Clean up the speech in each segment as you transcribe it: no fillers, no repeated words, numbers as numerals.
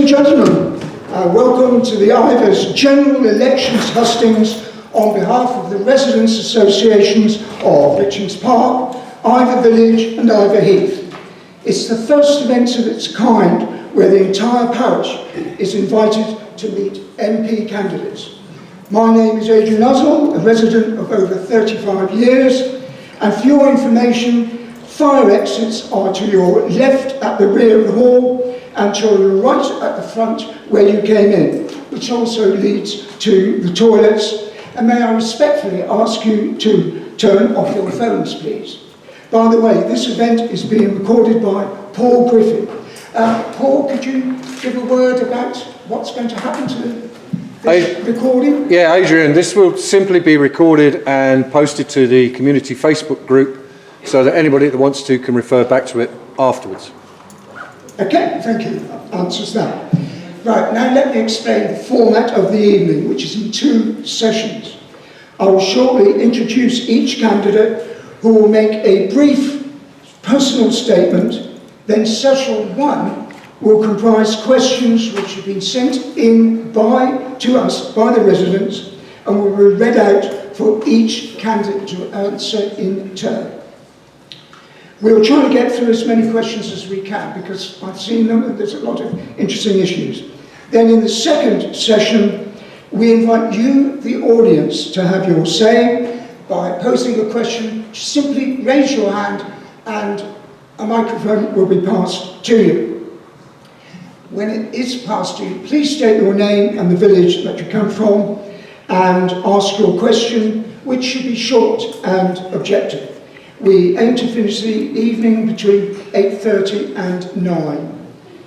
gentlemen, welcome to the Ivers General Elections Hustings on behalf of the Residents Associations of Richings Park, Iver Village and Iver Heath. It's the first event of its kind where the entire parish is invited to meet MP candidates. My name is Adrian Nuzzle, a resident of over 35 years, and for your information, fire exits are to your left at the rear of the hall and to your right at the front where you came in, which also leads to the toilets. And may I respectfully ask you to turn off your phones, please. By the way, this event is being recorded by Paul Griffin. Paul, could you give a word about what's going to happen to this recording? Yeah, Adrian, this will simply be recorded and posted to the community Facebook group so that anybody that wants to can refer back to it afterwards. Okay, thank you. That answers that. Right, now let me explain the format of the evening, which is in 2 sessions. I will shortly introduce each candidate who will make a brief personal statement. Then session 1 will comprise questions which have been sent in to us by the residents and will be read out for each candidate to answer in turn. We'll try to get through as many questions as we can because I've seen them and there's a lot of interesting issues. Then in the second session, we invite you, the audience, to have your say by posing a question. Simply raise your hand and a microphone will be passed to you. When it is passed to you, please state your name and the village that you come from and ask your question, which should be short and objective. We aim to finish the evening between 8:30 and 9.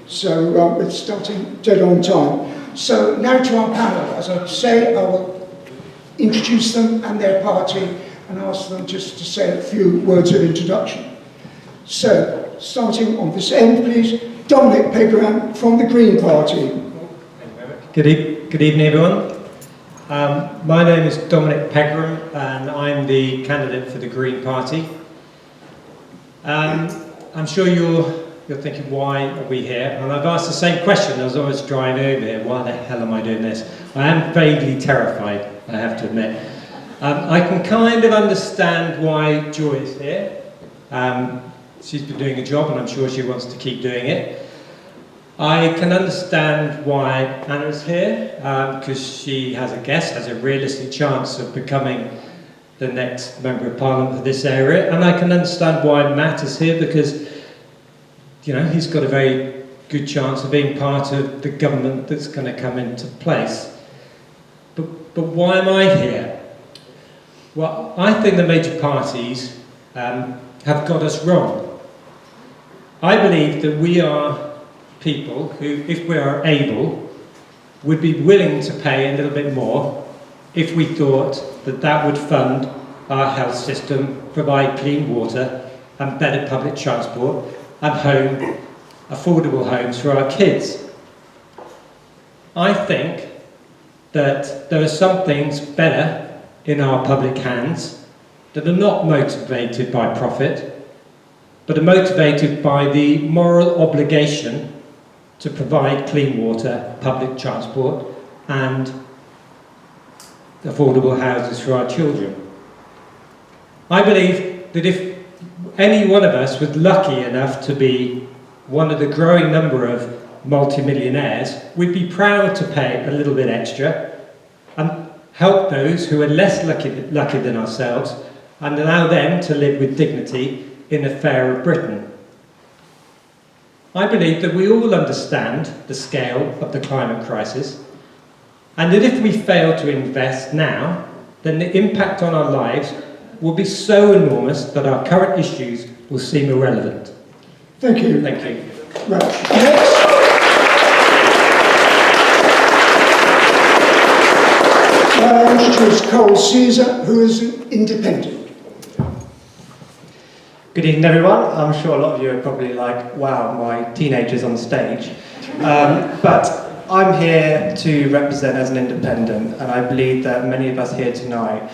So we're starting dead on time. So now to our panel. As I say, I will introduce them and their party and ask them just to say a few words of introduction. So, starting on this end, please, Dominic Pegram from the Green Party. Good evening, everyone. My name is Dominic Pegram and I'm the candidate for the Green Party. I'm sure you're thinking, why are we here? And I've asked the same question as I was driving over here. Why the hell am I doing this? I am vaguely terrified, I have to admit. I can kind of understand why Joy is here. She's been doing a job and I'm sure she wants to keep doing it. I can understand why Anna's here, because she has a realistic chance of becoming the next Member of Parliament for this area. And I can understand why Matt is here, because he's got a very good chance of being part of the government that's going to come into place. But why am I here? Well, I think the major parties have got us wrong. I believe that we are people who, if we are able, would be willing to pay a little bit more if we thought that would fund our health system, provide clean water and better public transport and affordable homes for our kids. I think that there are some things better in our public hands that are not motivated by profit, but are motivated by the moral obligation to provide clean water, public transport and affordable houses for our children. I believe that if any one of us was lucky enough to be one of the growing number of multi-millionaires, we'd be proud to pay a little bit extra and help those who are less lucky than ourselves and allow them to live with dignity in a fairer Britain. I believe that we all understand the scale of the climate crisis and that if we fail to invest now, then the impact on our lives will be so enormous that our current issues will seem irrelevant. Thank you. Thank you. Right. Next. I introduce Cole Caesar, who is an independent. Good evening, everyone. I'm sure a lot of you are probably like, wow, my teenager's on stage. But I'm here to represent as an independent, and I believe that many of us here tonight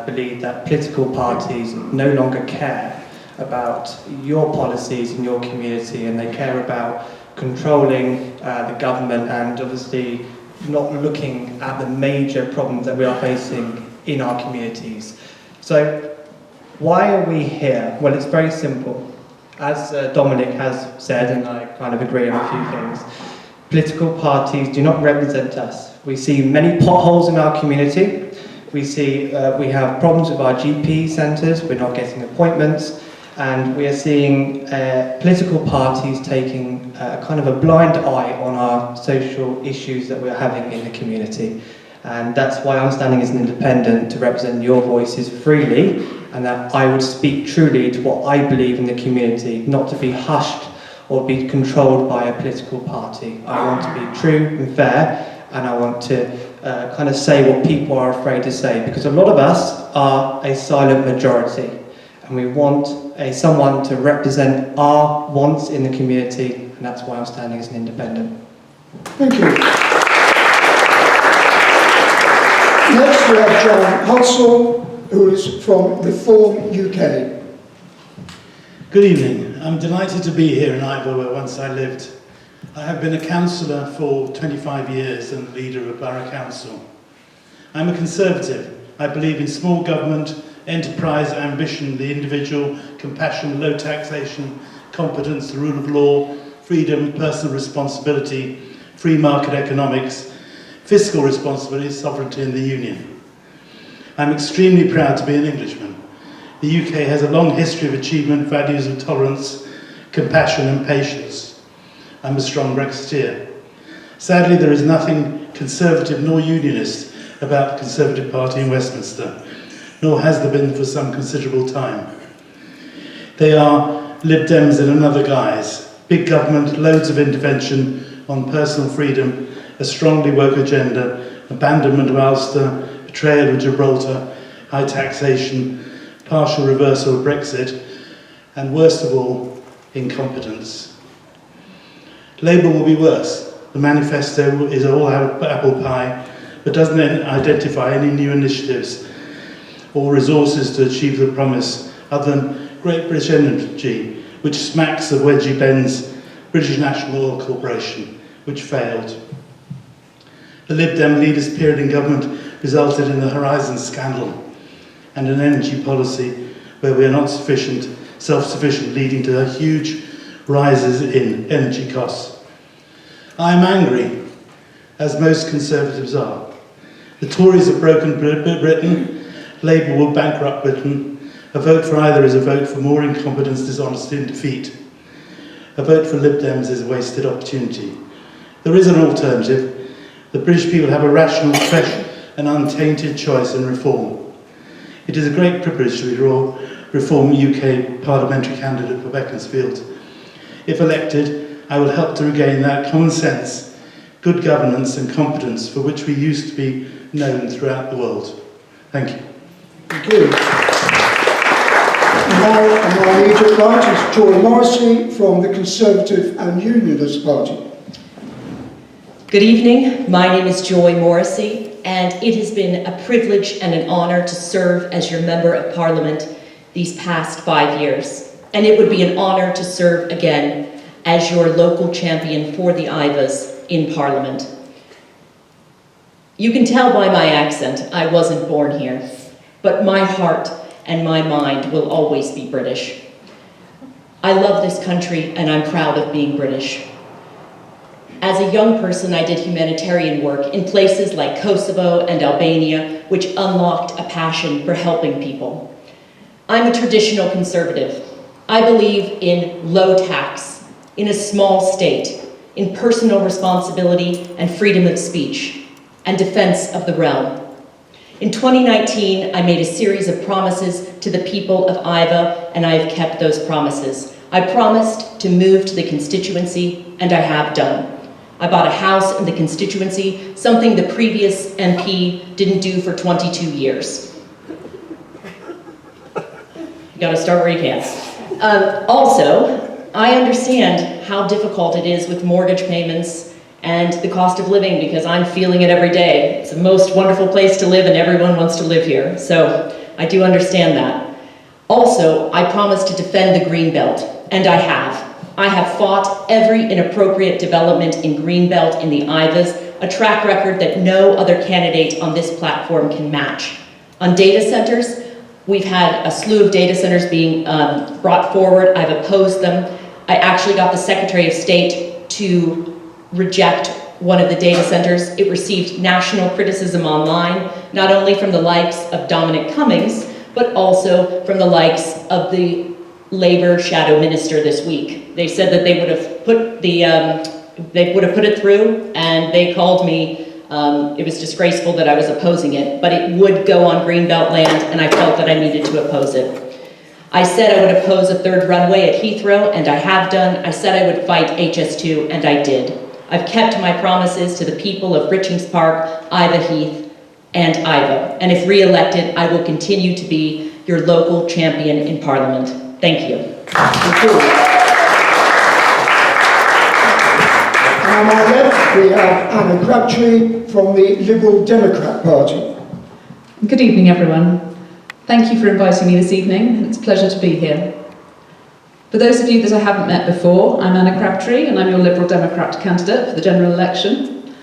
believe that political parties no longer care about your policies in your community, and they care about controlling the government and obviously not looking at the major problems that we are facing in our communities. So why are we here? Well, it's very simple. As Dominic has said, and I kind of agree on a few things, political parties do not represent us. We see many potholes in our community. We see we have problems with our GP centres, we're not getting appointments, and we are seeing political parties taking kind of a blind eye on our social issues that we're having in the community. And that's why I'm standing as an independent to represent your voices freely, and that I would speak truly to what I believe in the community, not to be hushed or be controlled by a political party. I want to be true and fair, and I want to kind of say what people are afraid to say, because a lot of us are a silent majority, and we want someone to represent our wants in the community, and that's why I'm standing as an independent. Thank you. Next we have John Hudsall, who is from Reform UK. Good evening. I'm delighted to be here in Iver, where once I lived. I have been a councillor for 25 years and leader of a borough council. I'm a Conservative. I believe in small government, enterprise, ambition, the individual, compassion, low taxation, competence, the rule of law, freedom, personal responsibility, free market economics, fiscal responsibility, sovereignty in the Union. I'm extremely proud to be an Englishman. The UK has a long history of achievement, values of tolerance, compassion and patience. I'm a strong Brexiteer. Sadly, there is nothing Conservative nor Unionist about the Conservative Party in Westminster, nor has there been for some considerable time. They are Lib Dems in another guise. Big government, loads of intervention on personal freedom, a strongly woke agenda, abandonment of Ulster, betrayal of Gibraltar, high taxation, partial reversal of Brexit, and worst of all, incompetence. Labour will be worse. The manifesto is all apple pie, but doesn't identify any new initiatives or resources to achieve the promise, other than Great British Energy, which smacks of wedgie Ben's British National Oil Corporation, which failed. The Lib Dem leaders' period in government resulted in the Horizon scandal and an energy policy where we are not self-sufficient, leading to huge rises in energy costs. I am angry, as most Conservatives are. The Tories have broken Britain, Labour will bankrupt Britain. A vote for either is a vote for more incompetence, dishonesty and defeat. A vote for Lib Dems is a wasted opportunity. There is an alternative. The British people have a rational, fresh and untainted choice in reform. It is a great privilege to be Reform UK parliamentary candidate for Beaconsfield. If elected, I will help to regain that common sense, good governance and competence for which we used to be known throughout the world. Thank you. Thank you. Now, on my immediate right is Joy Morrissey from the Conservative and Unionist Party. Good evening. My name is Joy Morrissey, and it has been a privilege and an honour to serve as your Member of Parliament these past 5 years. And it would be an honour to serve again as your local champion for the Ivers in Parliament. You can tell by my accent I wasn't born here, but my heart and my mind will always be British. I love this country and I'm proud of being British. As a young person, I did humanitarian work in places like Kosovo and Albania, which unlocked a passion for helping people. I'm a traditional Conservative. I believe in low tax, in a small state, in personal responsibility and freedom of speech, and defense of the realm. In 2019, I made a series of promises to the people of Iver, and I have kept those promises. I promised to move to the constituency, and I have done. I bought a house in the constituency, something the previous MP didn't do for 22 years. You gotta start where you can. Also, I understand how difficult it is with mortgage payments and the cost of living, because I'm feeling it every day. It's the most wonderful place to live and everyone wants to live here. So I do understand that. Also, I promised to defend the Green Belt, and I have. I have fought every inappropriate development in Greenbelt in the Ivers, a track record that no other candidate on this platform can match. On data centers, we've had a slew of data centers being brought forward. I've opposed them. I actually got the Secretary of State to reject one of the data centers. It received national criticism online, not only from the likes of Dominic Cummings, but also from the likes of the Labour shadow minister this week. They said that they would have put it through, and they called me. It was disgraceful that I was opposing it, but it would go on Greenbelt land, and I felt that I needed to oppose it. I said I would oppose a third runway at Heathrow, and I have done. I said I would fight HS2, and I did. I've kept my promises to the people of Richings Park, Iver Heath, and Iver. And if re-elected, I will continue to be your local champion in Parliament. Thank you. Thank you. And on my left, we have Anna Crabtree from the Liberal Democrat Party. Good evening, everyone. Thank you for inviting me this evening. It's a pleasure to be here. For those of you that I haven't met before, I'm Anna Crabtree and I'm your Liberal Democrat candidate for the general election.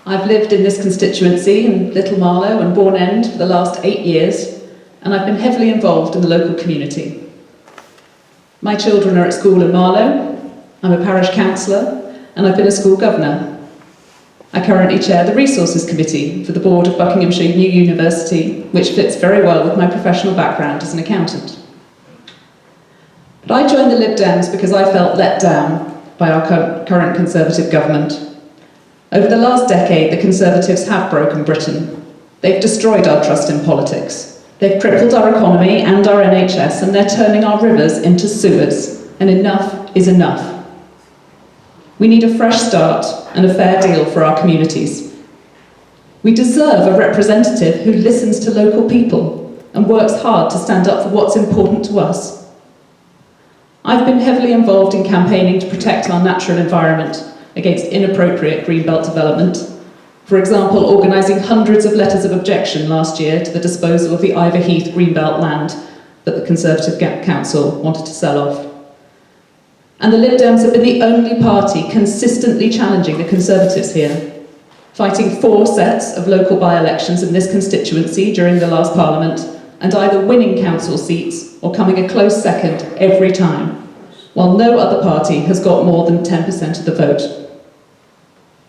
I've lived in this constituency in Little Marlow and Bourne End for the last 8 years, and I've been heavily involved in the local community. My children are at school in Marlow, I'm a parish councillor, and I've been a school governor. I currently chair the Resources Committee for the board of Buckinghamshire New University, which fits very well with my professional background as an accountant. But I joined the Lib Dems because I felt let down by our current Conservative government. Over the last decade, the Conservatives have broken Britain. They've destroyed our trust in politics. They've crippled our economy and our NHS, and they're turning our rivers into sewers. And enough is enough. We need a fresh start and a fair deal for our communities. We deserve a representative who listens to local people and works hard to stand up for what's important to us. I've been heavily involved in campaigning to protect our natural environment against inappropriate greenbelt development. For example, organising hundreds of letters of objection last year to the disposal of the Iver Heath greenbelt land that the Conservative Council wanted to sell off. And the Lib Dems have been the only party consistently challenging the Conservatives here, fighting 4 sets of local by-elections in this constituency during the last Parliament, and either winning council seats or coming a close second every time, while no other party has got more than 10% of the vote.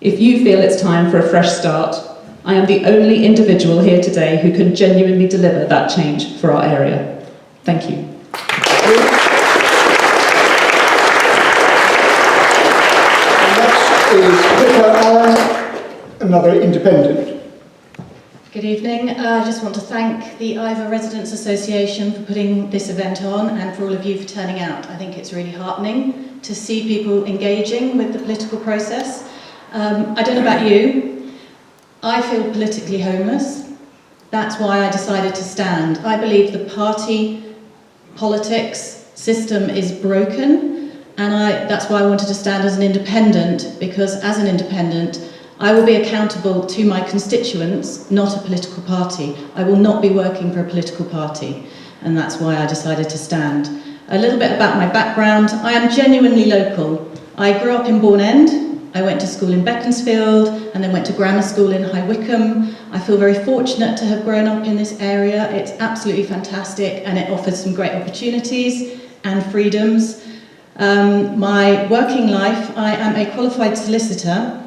If you feel it's time for a fresh start, I am the only individual here today who can genuinely deliver that change for our area. Thank you. Is another independent. Good evening. I just want to thank the Iver Residents Association for putting this event on and for all of you for turning out. I think it's really heartening to see people engaging with the political process. I don't know about you, I feel politically homeless. That's why I decided to stand. I believe the party politics system is broken. And that's why I wanted to stand as an independent, because as an independent, I will be accountable to my constituents, not a political party. I will not be working for a political party, and that's why I decided to stand. A little bit about my background. I am genuinely local. I grew up in Bourne End. I went to school in Beaconsfield, and then went to grammar school in High Wycombe. I feel very fortunate to have grown up in this area. It's absolutely fantastic, and it offers some great opportunities and freedoms. My working life, I am a qualified solicitor,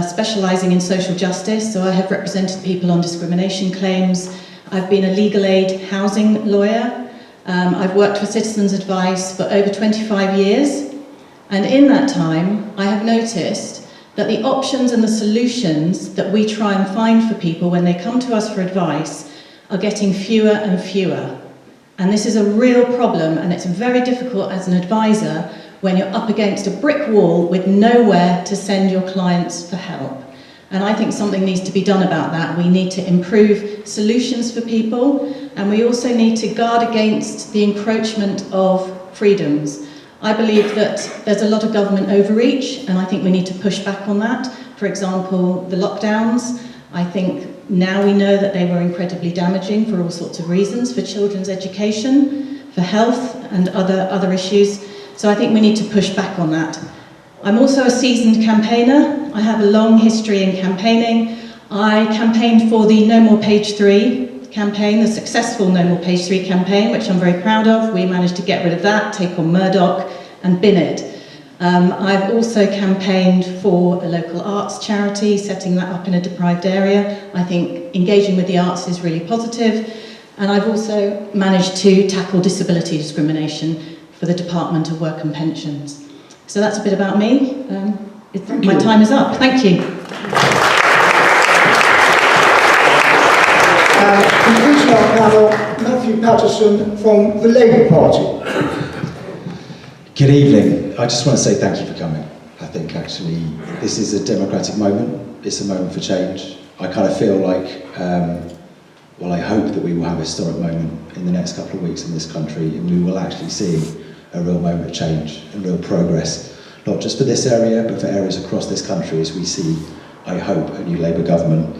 specialising in social justice, so I have represented people on discrimination claims. I've been a legal aid housing lawyer. I've worked for Citizens Advice for over 25 years, and in that time I have noticed that the options and the solutions that we try and find for people when they come to us for advice are getting fewer and fewer. And this is a real problem, and it's very difficult as an advisor when you're up against a brick wall with nowhere to send your clients for help. And I think something needs to be done about that. We need to improve solutions for people, and we also need to guard against the encroachment of freedoms. I believe that there's a lot of government overreach, and I think we need to push back on that. For example, the lockdowns. I think now we know that they were incredibly damaging for all sorts of reasons, for children's education, for health and other issues. So I think we need to push back on that. I'm also a seasoned campaigner. I have a long history in campaigning. I campaigned for the No More Page 3 campaign, the successful No More Page 3 campaign, which I'm very proud of. We managed to get rid of that, take on Murdoch and bin it. I've also campaigned for a local arts charity, setting that up in a deprived area. I think engaging with the arts is really positive. And I've also managed to tackle disability discrimination for the Department of Work and Pensions. So that's a bit about me. My time is up. Thank you. Concludes our panel, Matthew Patterson from the Labour Party. Good evening. I just want to say thank you for coming. I think actually this is a democratic moment. It's a moment for change. I kind of feel like, I hope that we will have a historic moment in the next couple of weeks in this country, and we will actually see a real moment of change and real progress, not just for this area, but for areas across this country as we see, I hope, a new Labour government.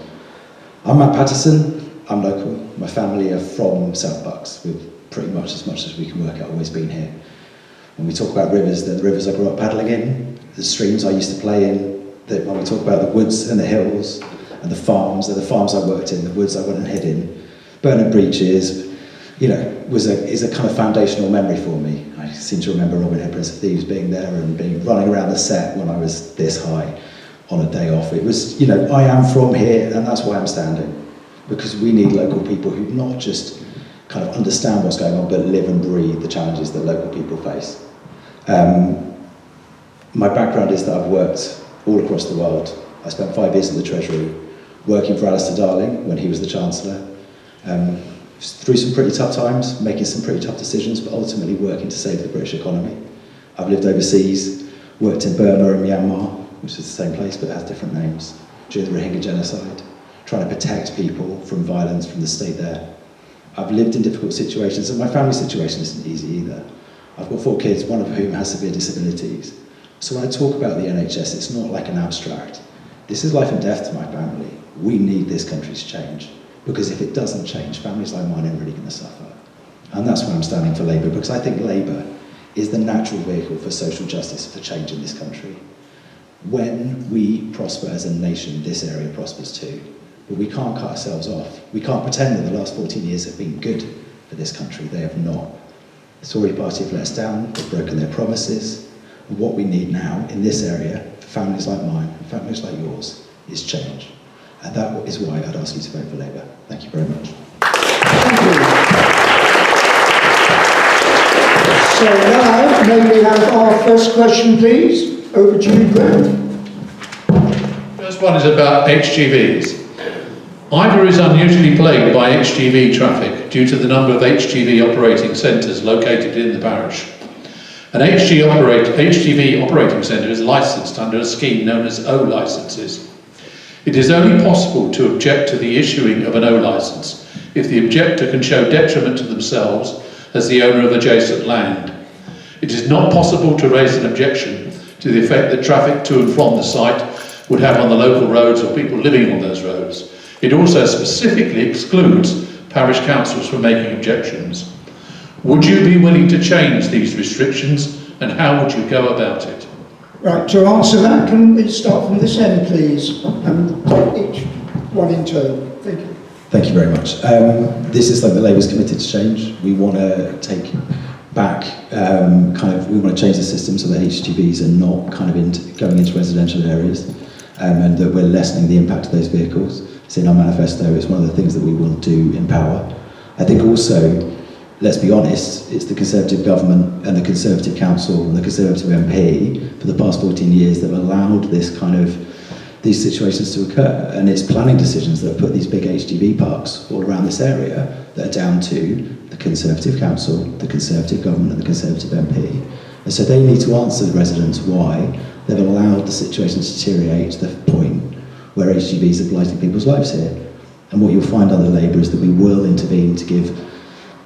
I'm Matt Patterson. I'm local. My family are from South Bucks. We've pretty much as we can work out always been here. When we talk about rivers, they're the rivers I grew up paddling in, the streams I used to play in. When we talk about the woods and the hills and the farms, they're the farms I worked in, the woods I went and hid in. Burning breeches, is a kind of foundational memory for me. I seem to remember Robin Hood, Prince of Thieves being there and running around the set when I was this high on a day off. It was, I am from here, and that's why I'm standing. Because we need local people who not just kind of understand what's going on, but live and breathe the challenges that local people face. My background is that I've worked all across the world. I spent 5 years in the Treasury, working for Alistair Darling when he was the Chancellor, through some pretty tough times, making some pretty tough decisions, but ultimately working to save the British economy. I've lived overseas, worked in Burma and Myanmar, which is the same place but has different names, during the Rohingya genocide, trying to protect people from violence from the state there. I've lived in difficult situations, and my family situation isn't easy either. I've got 4 kids, one of whom has severe disabilities. So when I talk about the NHS, it's not like an abstract. This is life and death to my family. We need this country to change, because if it doesn't change, families like mine are really going to suffer. And that's why I'm standing for Labour, because I think Labour is the natural vehicle for social justice, for change in this country. When we prosper as a nation, this area prospers too. But we can't cut ourselves off. We can't pretend that the last 14 years have been good for this country. They have not. The Tory party have let us down, they've broken their promises. And what we need now in this area, for families like mine and families like yours, is change. And that is why I'd ask you to vote for Labour. Thank you very much. Thank you. So now, may we have our first question, please? Over to you, Griffin. First one is about HGVs. Iver is unusually plagued by HGV traffic due to the number of HGV operating centres located in the parish. An HGV operating centre is licensed under a scheme known as O licences. It is only possible to object to the issuing of an O licence if the objector can show detriment to themselves as the owner of adjacent land. It is not possible to raise an objection to the effect that traffic to and from the site would have on the local roads or people living on those roads. It also specifically excludes parish councils from making objections. Would you be willing to change these restrictions, and how would you go about it? Right, to answer that, can we start from this end, please, and take each one in turn? Thank you. Thank you very much. This is something that Labour's committed to change. We want to take back, we want to change the system so that HGVs are not going into residential areas, and that we're lessening the impact of those vehicles. It's in our manifesto. It's one of the things that we will do in power. I think also, let's be honest, it's the Conservative government and the Conservative council and the Conservative MP for the past 14 years that have allowed these situations to occur. And it's planning decisions that have put these big HGV parks all around this area that are down to the Conservative council, the Conservative government and the Conservative MP. And so they need to answer the residents why they've allowed the situation to deteriorate to the point where HGVs are blighting people's lives here. And what you'll find under Labour is that we will intervene to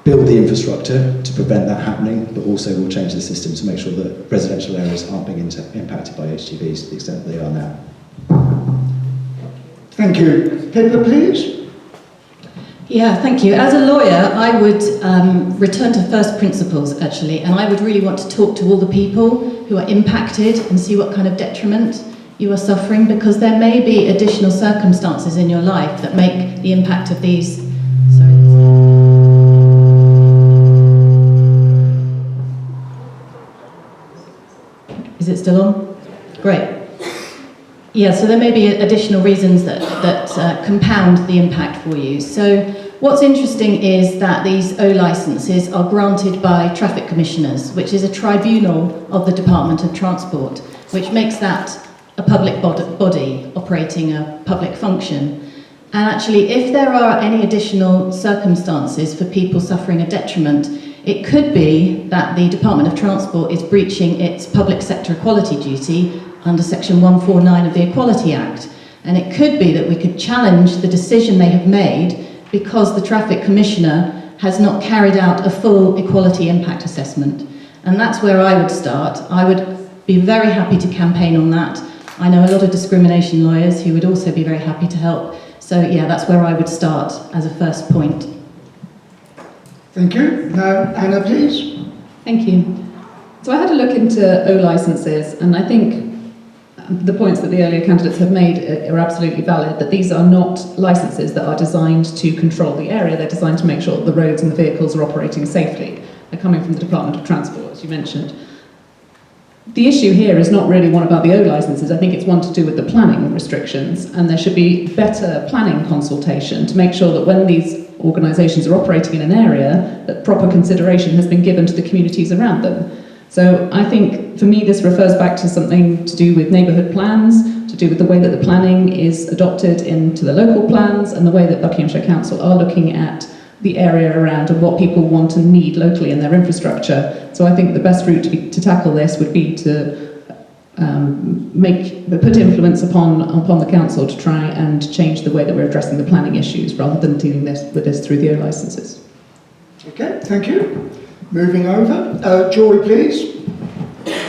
build the infrastructure to prevent that happening, but also we'll change the system to make sure that residential areas aren't being impacted by HGVs to the extent that they are now. Thank you. Pippa, please. Yeah, thank you. As a lawyer, I would return to first principles, actually, and I would really want to talk to all the people who are impacted and see what kind of detriment you are suffering, because there may be additional circumstances in your life that make the impact of these... Sorry. Is it still on? Great. Yeah, so there may be additional reasons that compound the impact for you. So what's interesting is that these O licences are granted by traffic commissioners, which is a tribunal of the Department of Transport, which makes that a public body operating a public function. And actually, if there are any additional circumstances for people suffering a detriment, it could be that the Department of Transport is breaching its public sector equality duty under Section 149 of the Equality Act. And it could be that we could challenge the decision they have made because the Traffic Commissioner has not carried out a full equality impact assessment. And that's where I would start. I would be very happy to campaign on that. I know a lot of discrimination lawyers who would also be very happy to help. So yeah, that's where I would start as a first point. Thank you. Now, Anna, please. Thank you. So I had a look into O licences, and I think the points that the earlier candidates have made are absolutely valid, that these are not licences that are designed to control the area, they're designed to make sure that the roads and the vehicles are operating safely. They're coming from the Department of Transport, as you mentioned. The issue here is not really one about the O licences, I think it's one to do with the planning restrictions, and there should be better planning consultation to make sure that when these organisations are operating in an area, that proper consideration has been given to the communities around them. So I think, for me, this refers back to something to do with neighbourhood plans, to do with the way that the planning is adopted into the local plans, and the way that Buckinghamshire Council are looking at the area around and what people want and need locally in their infrastructure. So I think the best route to tackle this would be to put influence upon the council to try and change the way that we're addressing the planning issues, rather than dealing with this through the O licences. Okay, thank you. Moving over. Joy, please.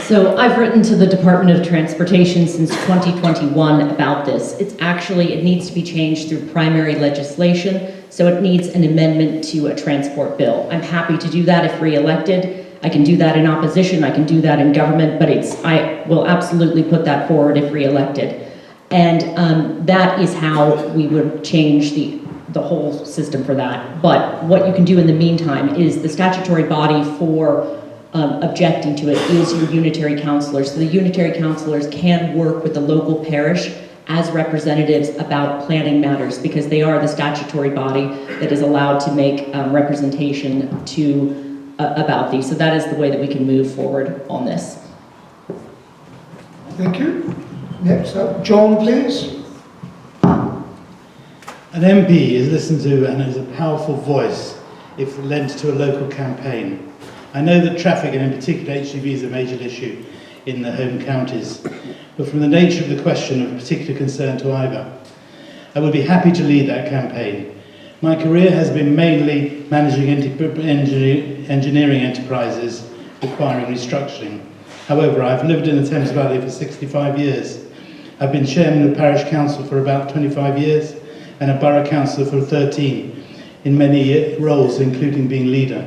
So I've written to the Department of Transportation since 2021 about this. It needs to be changed through primary legislation, so it needs an amendment to a transport bill. I'm happy to do that if re-elected. I can do that in opposition, I can do that in government, but I will absolutely put that forward if re-elected. And that is how we would change the whole system for that. But what you can do in the meantime is the statutory body for objecting to it is your unitary councillors. So the unitary councillors can work with the local parish as representatives about planning matters, because they are the statutory body that is allowed to make representation to about these. So that is the way that we can move forward on this. Thank you. Next up, John, please. An MP is listened to and is a powerful voice if lent to a local campaign. I know that traffic, and in particular HGV, is a major issue in the home counties, but from the nature of the question of particular concern to Iver, I would be happy to lead that campaign. My career has been mainly managing engineering enterprises requiring restructuring. However, I've lived in the Thames Valley for 65 years. I've been chairman of parish council for about 25 years and a borough councillor for 13, in many roles, including being leader.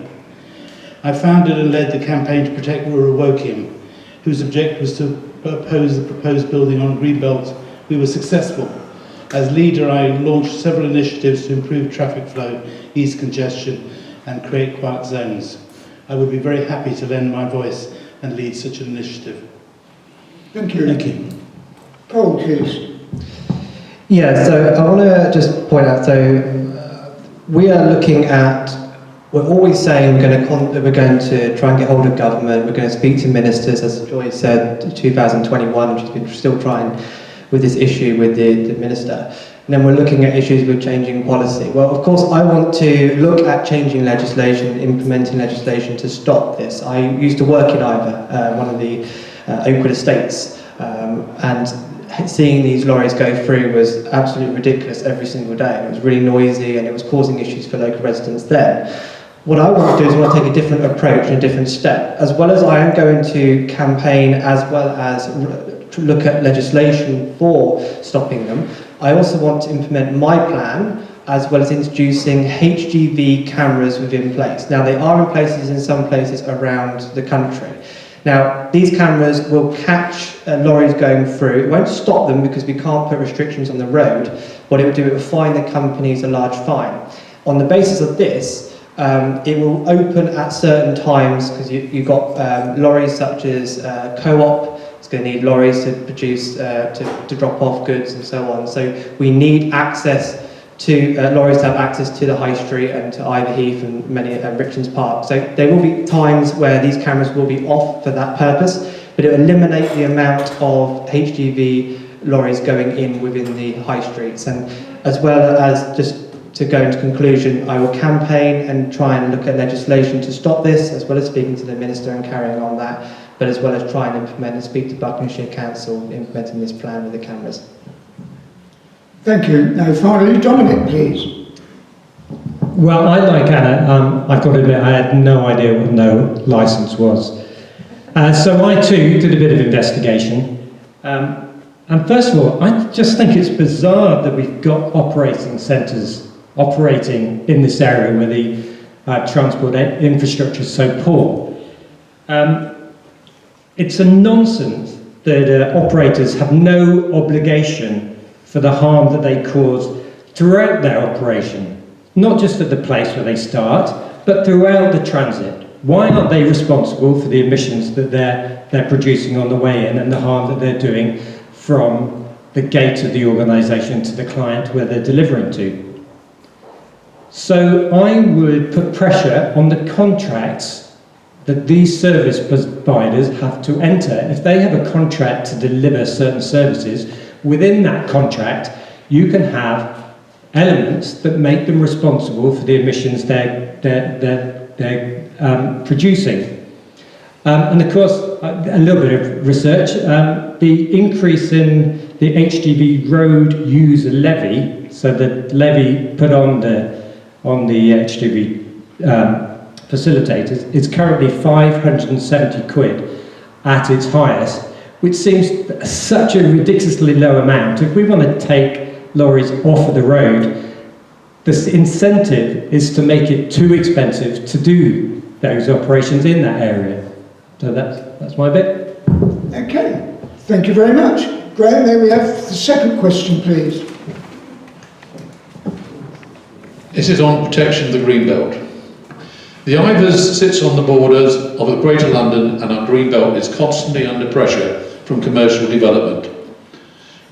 I founded and led the campaign to protect rural Woking, whose objective was to oppose the proposed building on Greenbelt. We were successful. As leader, I launched several initiatives to improve traffic flow, ease congestion, and create quiet zones. I would be very happy to lend my voice and lead such an initiative. Thank you. Thank you. Cole, please. Yeah, so I want to just point out, we are looking at, we're always saying we're going to try and get hold of government, we're going to speak to ministers, as Joy said, 2021, she's been still trying with this issue with the minister. And then we're looking at issues with changing policy. Well, of course, I want to look at changing legislation, implementing legislation to stop this. I used to work in Iver, one of the Oakwood estates, and seeing these lorries go through was absolutely ridiculous every single day. It was really noisy and it was causing issues for local residents then. What I want to do is I want to take a different approach and a different step. As well as I am going to campaign, as well as look at legislation for stopping them, I also want to implement my plan as well as introducing HGV cameras within place. Now, they are in places in some places around the country. Now, these cameras will catch lorries going through. It won't stop them because we can't put restrictions on the road. What it will do, it will fine the companies a large fine. On the basis of this, it will open at certain times because you've got lorries such as Co-op. It's going to need lorries to produce, to drop off goods and so on. So we need access to lorries to have access to the high street and to Iver Heath and many Richmond's Park. So there will be times where these cameras will be off for that purpose, but it will eliminate the amount of HGV lorries going in within the high streets. And as well as, just to go into conclusion, I will campaign and try and look at legislation to stop this, as well as speaking to the Minister and carrying on that, but as well as try and implement and speak to Buckinghamshire Council implementing this plan with the cameras. Thank you. Now finally, Dominic, please. Well, I like Anna. I've got to admit, I had no idea what no licence was. So I too did a bit of investigation. And first of all, I just think it's bizarre that we've got operating centres operating in this area where the transport infrastructure is so poor. It's a nonsense that operators have no obligation for the harm that they cause throughout their operation, not just at the place where they start, but throughout the transit. Why aren't they responsible for the emissions that they're producing on the way in and the harm that they're doing from the gate of the organisation to the client where they're delivering to? So I would put pressure on the contracts that these service providers have to enter. If they have a contract to deliver certain services, within that contract, you can have elements that make them responsible for the emissions they're producing. And of course, a little bit of research, the increase in the HGV road user levy, so the levy put on the HGV facilitators, is currently 570 quid at its highest, which seems such a ridiculously low amount. If we want to take lorries off of the road, the incentive is to make it too expensive to do those operations in that area. So that's my bit. Okay, thank you very much. Graham, may we have the second question, please? This is on protection of the Greenbelt. The Ivers sits on the borders of the Greater London, and our Greenbelt is constantly under pressure from commercial development.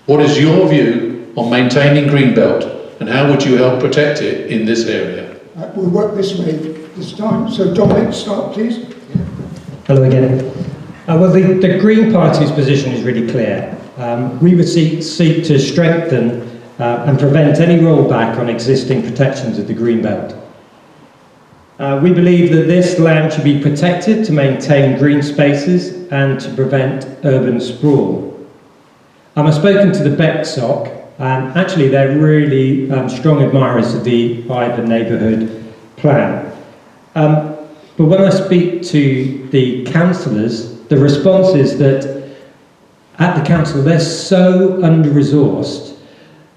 What is your view on maintaining Greenbelt, and how would you help protect it in this area? We'll work this way this time. So Dominic, start please. Hello again. Well, the Green Party's position is really clear. We would seek to strengthen and prevent any rollback on existing protections of the Greenbelt. We believe that this land should be protected to maintain green spaces and to prevent urban sprawl. I've spoken to the BECSOC, and actually they're really strong admirers of the Iver neighbourhood plan. But when I speak to the councillors, the response is that at the council they're so under-resourced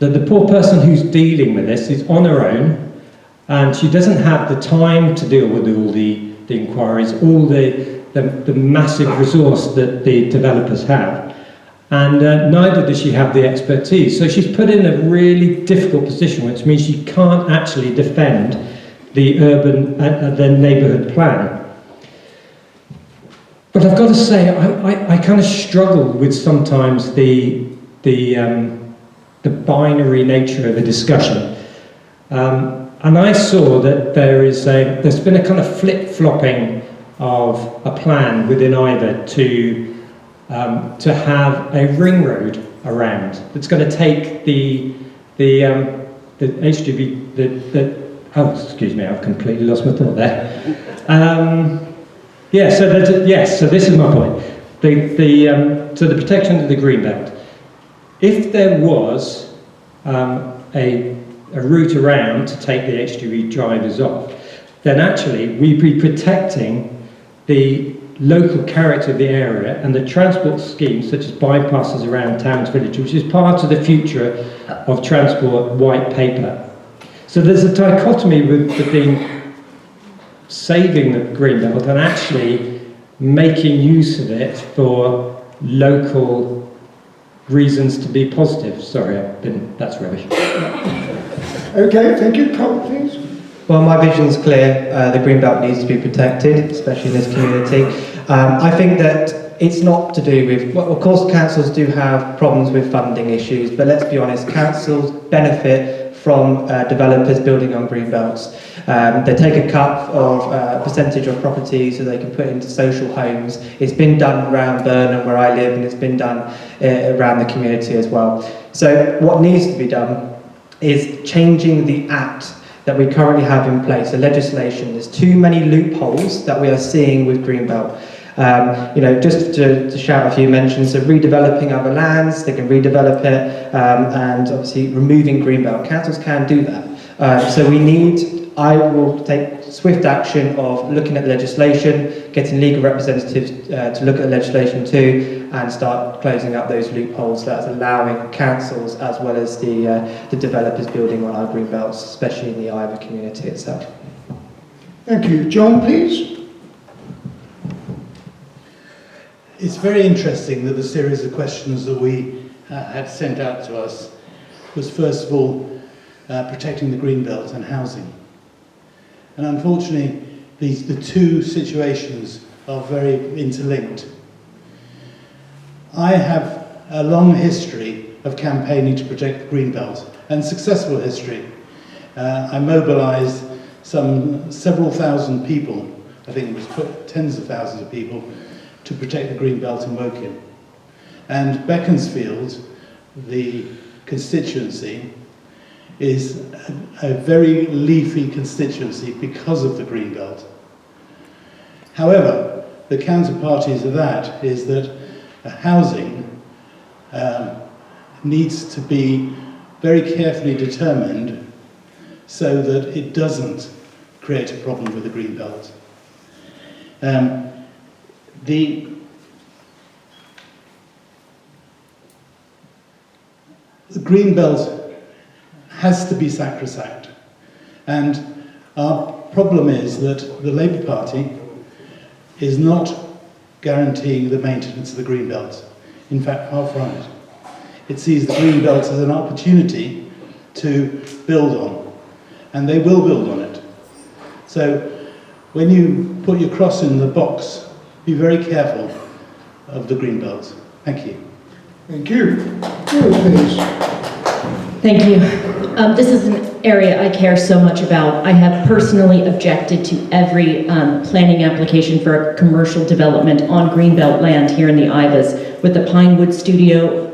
that the poor person who's dealing with this is on her own, and she doesn't have the time to deal with all the inquiries, all the massive resource that the developers have. And neither does she have the expertise. So she's put in a really difficult position, which means she can't actually defend the urban, the neighbourhood plan. But I've got to say, I kind of struggle with sometimes the binary nature of a discussion. And I saw that there's been a kind of flip-flopping of a plan within Iver to have a ring road around that's going to take the HGV, oh, excuse me, I've completely lost my thought there. So this is my point. So the protection of the Greenbelt. If there was a route around to take the HGV drivers off, then actually we'd be protecting the local character of the area and the transport schemes such as bypasses around towns, village, which is part of the future of transport white paper. So there's a dichotomy between saving the greenbelt and actually making use of it for local reasons to be positive. Sorry, that's rubbish. Okay, thank you. Carl, please. Well, my vision's clear. The greenbelt needs to be protected, especially in this community. I think that it's not to do with, well, of course councils do have problems with funding issues, but let's be honest, councils benefit from developers building on greenbelts. They take a cut of percentage of property so they can put into social homes. It's been done around Burnham where I live, and it's been done around the community as well. So what needs to be done is changing the act that we currently have in place, the legislation. There's too many loopholes that we are seeing with greenbelt. Just to shout a few mentions, so redeveloping other lands, they can redevelop it, and obviously removing greenbelt. Councils can do that. I will take swift action of looking at the legislation, getting legal representatives to look at the legislation too, and start closing up those loopholes that's allowing councils as well as the developers building on our greenbelts, especially in the Iver community itself. Thank you. John, please. It's very interesting that the series of questions that we had sent out to us was first of all protecting the greenbelt and housing. And unfortunately, the two situations are very interlinked. I have a long history of campaigning to protect the greenbelt, and successful history. I mobilised several thousand people, I think it was tens of thousands of people, to protect the greenbelt in Woking. And Beaconsfield, the constituency, is a very leafy constituency because of the greenbelt. However, the counterparty to that is that housing needs to be very carefully determined so that it doesn't create a problem with the greenbelt. The greenbelt has to be sacrosanct, and our problem is that the Labour Party is not guaranteeing the maintenance of the greenbelt. In fact, far from it. It sees the greenbelt as an opportunity to build on, and they will build on it. So when you put your cross in the box, be very careful of the greenbelt. Thank you. Thank you. Please. Thank you. This is an area I care so much about. I have personally objected to every planning application for a commercial development on greenbelt land here in the Ivers. With the Pinewood Studio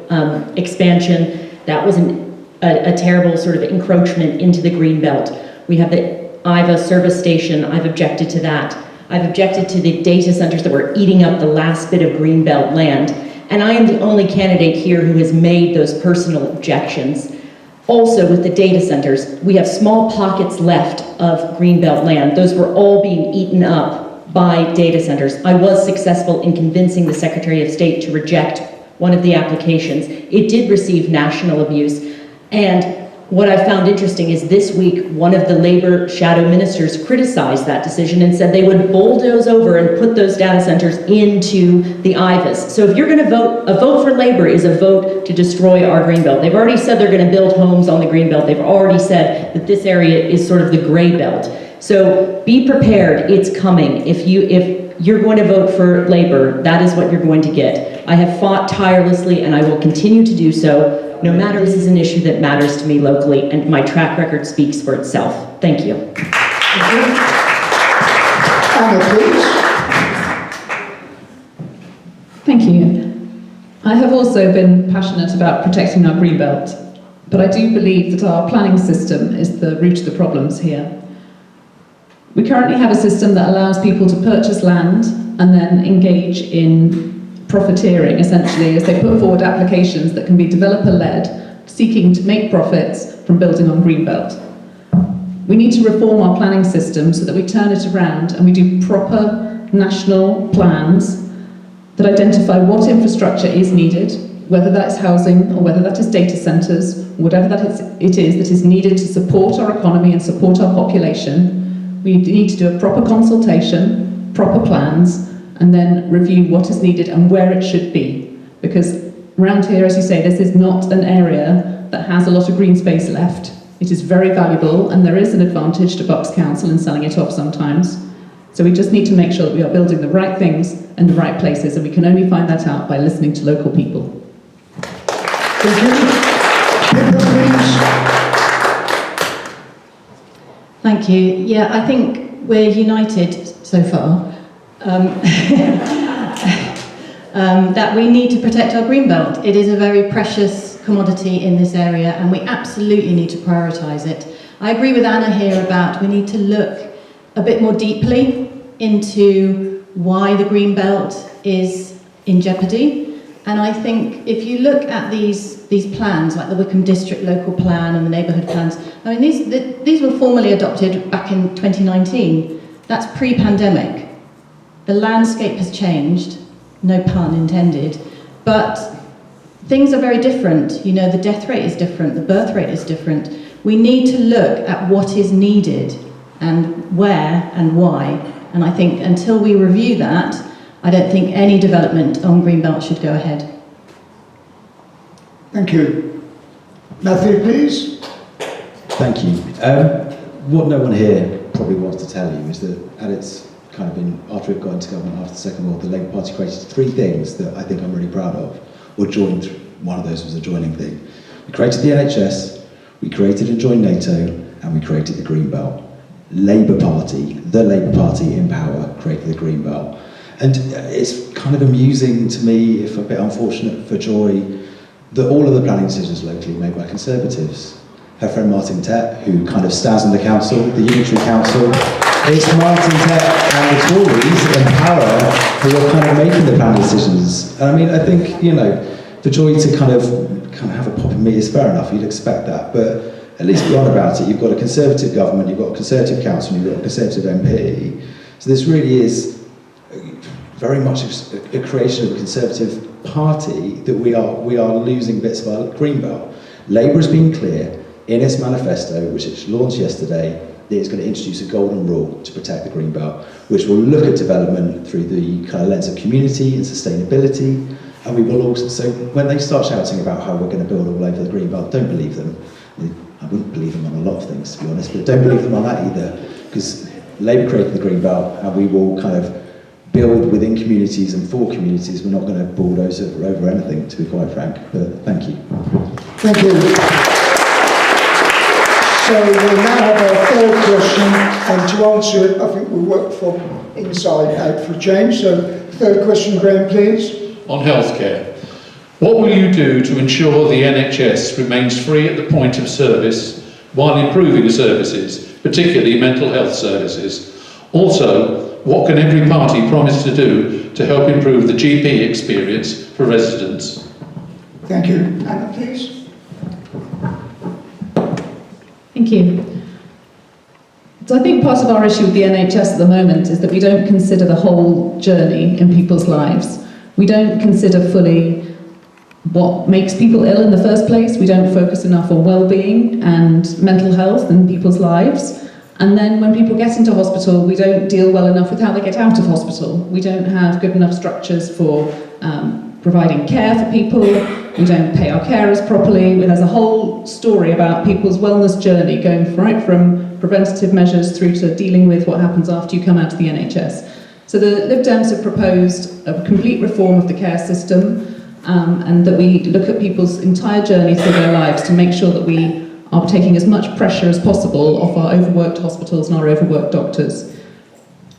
expansion, that was a terrible sort of encroachment into the greenbelt. We have the Iver service station. I've objected to that. I've objected to the data centers that were eating up the last bit of greenbelt land. And I am the only candidate here who has made those personal objections. Also, with the data centers, we have small pockets left of greenbelt land. Those were all being eaten up by data centers. I was successful in convincing the Secretary of State to reject one of the applications. It did receive national abuse. And what I found interesting is this week, one of the Labour shadow ministers criticized that decision and said they would bulldoze over and put those data centers into the Ivers. So if you're going to vote, a vote for Labour is a vote to destroy our greenbelt. They've already said they're going to build homes on the greenbelt. They've already said that this area is sort of the grey belt. So be prepared, it's coming. If you're going to vote for Labour, that is what you're going to get. I have fought tirelessly and I will continue to do so. No matter, this is an issue that matters to me locally, and my track record speaks for itself. Thank you. Anna, please. Thank you. I have also been passionate about protecting our greenbelt, but I do believe that our planning system is the root of the problems here. We currently have a system that allows people to purchase land and then engage in profiteering, essentially, as they put forward applications that can be developer-led, seeking to make profits from building on greenbelt. We need to reform our planning system so that we turn it around and we do proper national plans that identify what infrastructure is needed, whether that is housing or whether that is data centres, whatever it is that is needed to support our economy and support our population, we need to do a proper consultation, proper plans, and then review what is needed and where it should be. Because around here, as you say, this is not an area that has a lot of green space left. It is very valuable, and there is an advantage to Bucks Council in selling it off sometimes. So we just need to make sure that we are building the right things in the right places, and we can only find that out by listening to local people. Thank you. Iver, please. Thank you. Yeah, I think we're united so far. That we need to protect our greenbelt. It is a very precious commodity in this area, and we absolutely need to prioritise it. I agree with Anna here about we need to look a bit more deeply into why the greenbelt is in jeopardy. And I think if you look at these plans, like the Wickham District Local Plan and the neighbourhood plans, I mean, these were formally adopted back in 2019. That's pre-pandemic. The landscape has changed, no pun intended, but things are very different. You know, the death rate is different, the birth rate is different. We need to look at what is needed and where and why. And I think until we review that, I don't think any development on Greenbelt should go ahead. Thank you. Matthew, please. Thank you. What no one here probably wants to tell you is that at its kind of been, after we've got into government after the Second War, the Labour Party created 3 things that I think I'm really proud of, or joined. One of those was a joining thing. We created the NHS, we created and joined NATO, and we created the Greenbelt. Labour Party, the Labour Party in power, created the Greenbelt. And it's kind of amusing to me, if a bit unfortunate for Joy, that all of the planning decisions locally are made by Conservatives. Her friend Martin Tett, who kind of stands on the council, the Unitary Council, it's Martin Tett and the Tories in power who are kind of making the planning decisions. And I mean, I think, you know, for Joy to kind of have a pop in me is fair enough, you'd expect that, but at least be on about it. You've got a Conservative government, you've got a Conservative council, you've got a Conservative MP. So this really is very much a creation of a Conservative party that we are losing bits of our Greenbelt. Labour has been clear in its manifesto, which it launched yesterday, that it's going to introduce a golden rule to protect the Greenbelt, which will look at development through the kind of lens of community and sustainability. And we will also, so when they start shouting about how we're going to build all over the Greenbelt, don't believe them. I wouldn't believe them on a lot of things, to be honest, but don't believe them on that either, because Labour created the Greenbelt, and we will kind of build within communities and for communities. We're not going to bulldoze over anything, to be quite frank, but thank you. Thank you. So we'll now have our third question, and to answer it, I think we'll work from inside out for a change. So third question, Graham, please. On healthcare, what will you do to ensure the NHS remains free at the point of service while improving services, particularly mental health services? Also, what can every party promise to do to help improve the GP experience for residents? Thank you. Anna, please. Thank you. So I think part of our issue with the NHS at the moment is that we don't consider the whole journey in people's lives. We don't consider fully what makes people ill in the first place. We don't focus enough on well-being and mental health in people's lives. And then when people get into hospital, we don't deal well enough with how they get out of hospital. We don't have good enough structures for providing care for people. We don't pay our carers properly. There's a whole story about people's wellness journey going right from preventative measures through to dealing with what happens after you come out of the NHS. So the Lib Dems have proposed a complete reform of the care system, and that we look at people's entire journey through their lives to make sure that we are taking as much pressure as possible off our overworked hospitals and our overworked doctors.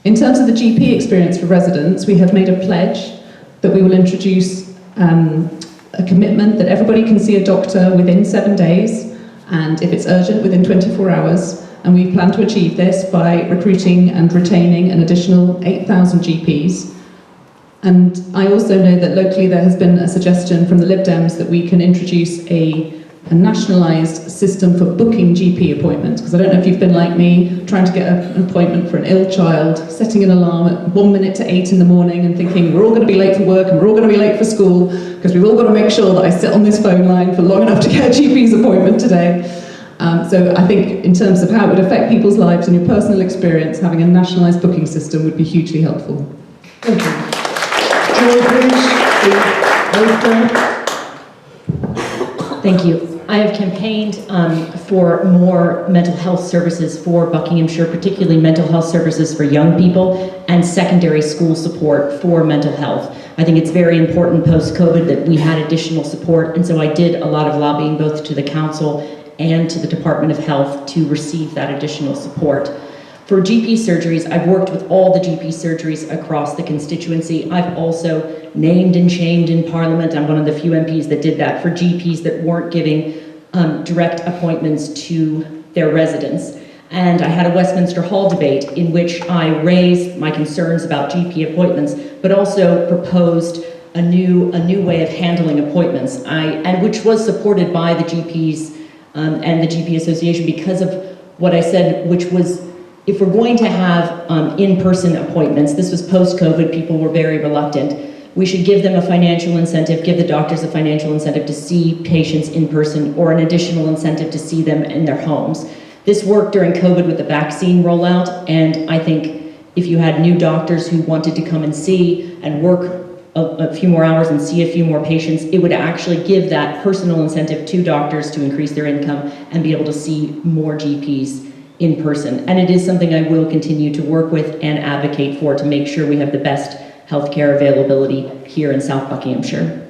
In terms of the GP experience for residents, we have made a pledge that we will introduce a commitment that everybody can see a doctor within 7 days, and if it's urgent, within 24 hours. And we plan to achieve this by recruiting and retaining an additional 8,000 GPs. And I also know that locally there has been a suggestion from the Lib Dems that we can introduce a a nationalised system for booking GP appointments, because I don't know if you've been like me, trying to get an appointment for an ill child, setting an alarm at 1 minute to 8 in the morning and thinking we're all going to be late for work and we're all going to be late for school because we've all got to make sure that I sit on this phone line for long enough to get a GP's appointment today. So I think in terms of how it would affect people's lives and your personal experience, having a nationalised booking system would be hugely helpful. Thank you. Joy, please. Thank you. I have campaigned for more mental health services for Buckinghamshire, particularly mental health services for young people and secondary school support for mental health. I think it's very important post-COVID that we had additional support, and so I did a lot of lobbying both to the council and to the Department of Health to receive that additional support. For GP surgeries, I've worked with all the GP surgeries across the constituency. I've also named and shamed in Parliament. I'm one of the few MPs that did that for GPs that weren't giving direct appointments to their residents. And I had a Westminster Hall debate in which I raised my concerns about GP appointments, but also proposed a new way of handling appointments, and which was supported by the GPs and the GP Association because of what I said, which was, if we're going to have in-person appointments, this was post-COVID, people were very reluctant, we should give them a financial incentive, give the doctors a financial incentive to see patients in person, or an additional incentive to see them in their homes. This worked during COVID with the vaccine rollout, and I think if you had new doctors who wanted to come and see and work a few more hours and see a few more patients, it would actually give that personal incentive to doctors to increase their income and be able to see more GPs in person. And it is something I will continue to work with and advocate for to make sure we have the best healthcare availability here in South Buckinghamshire.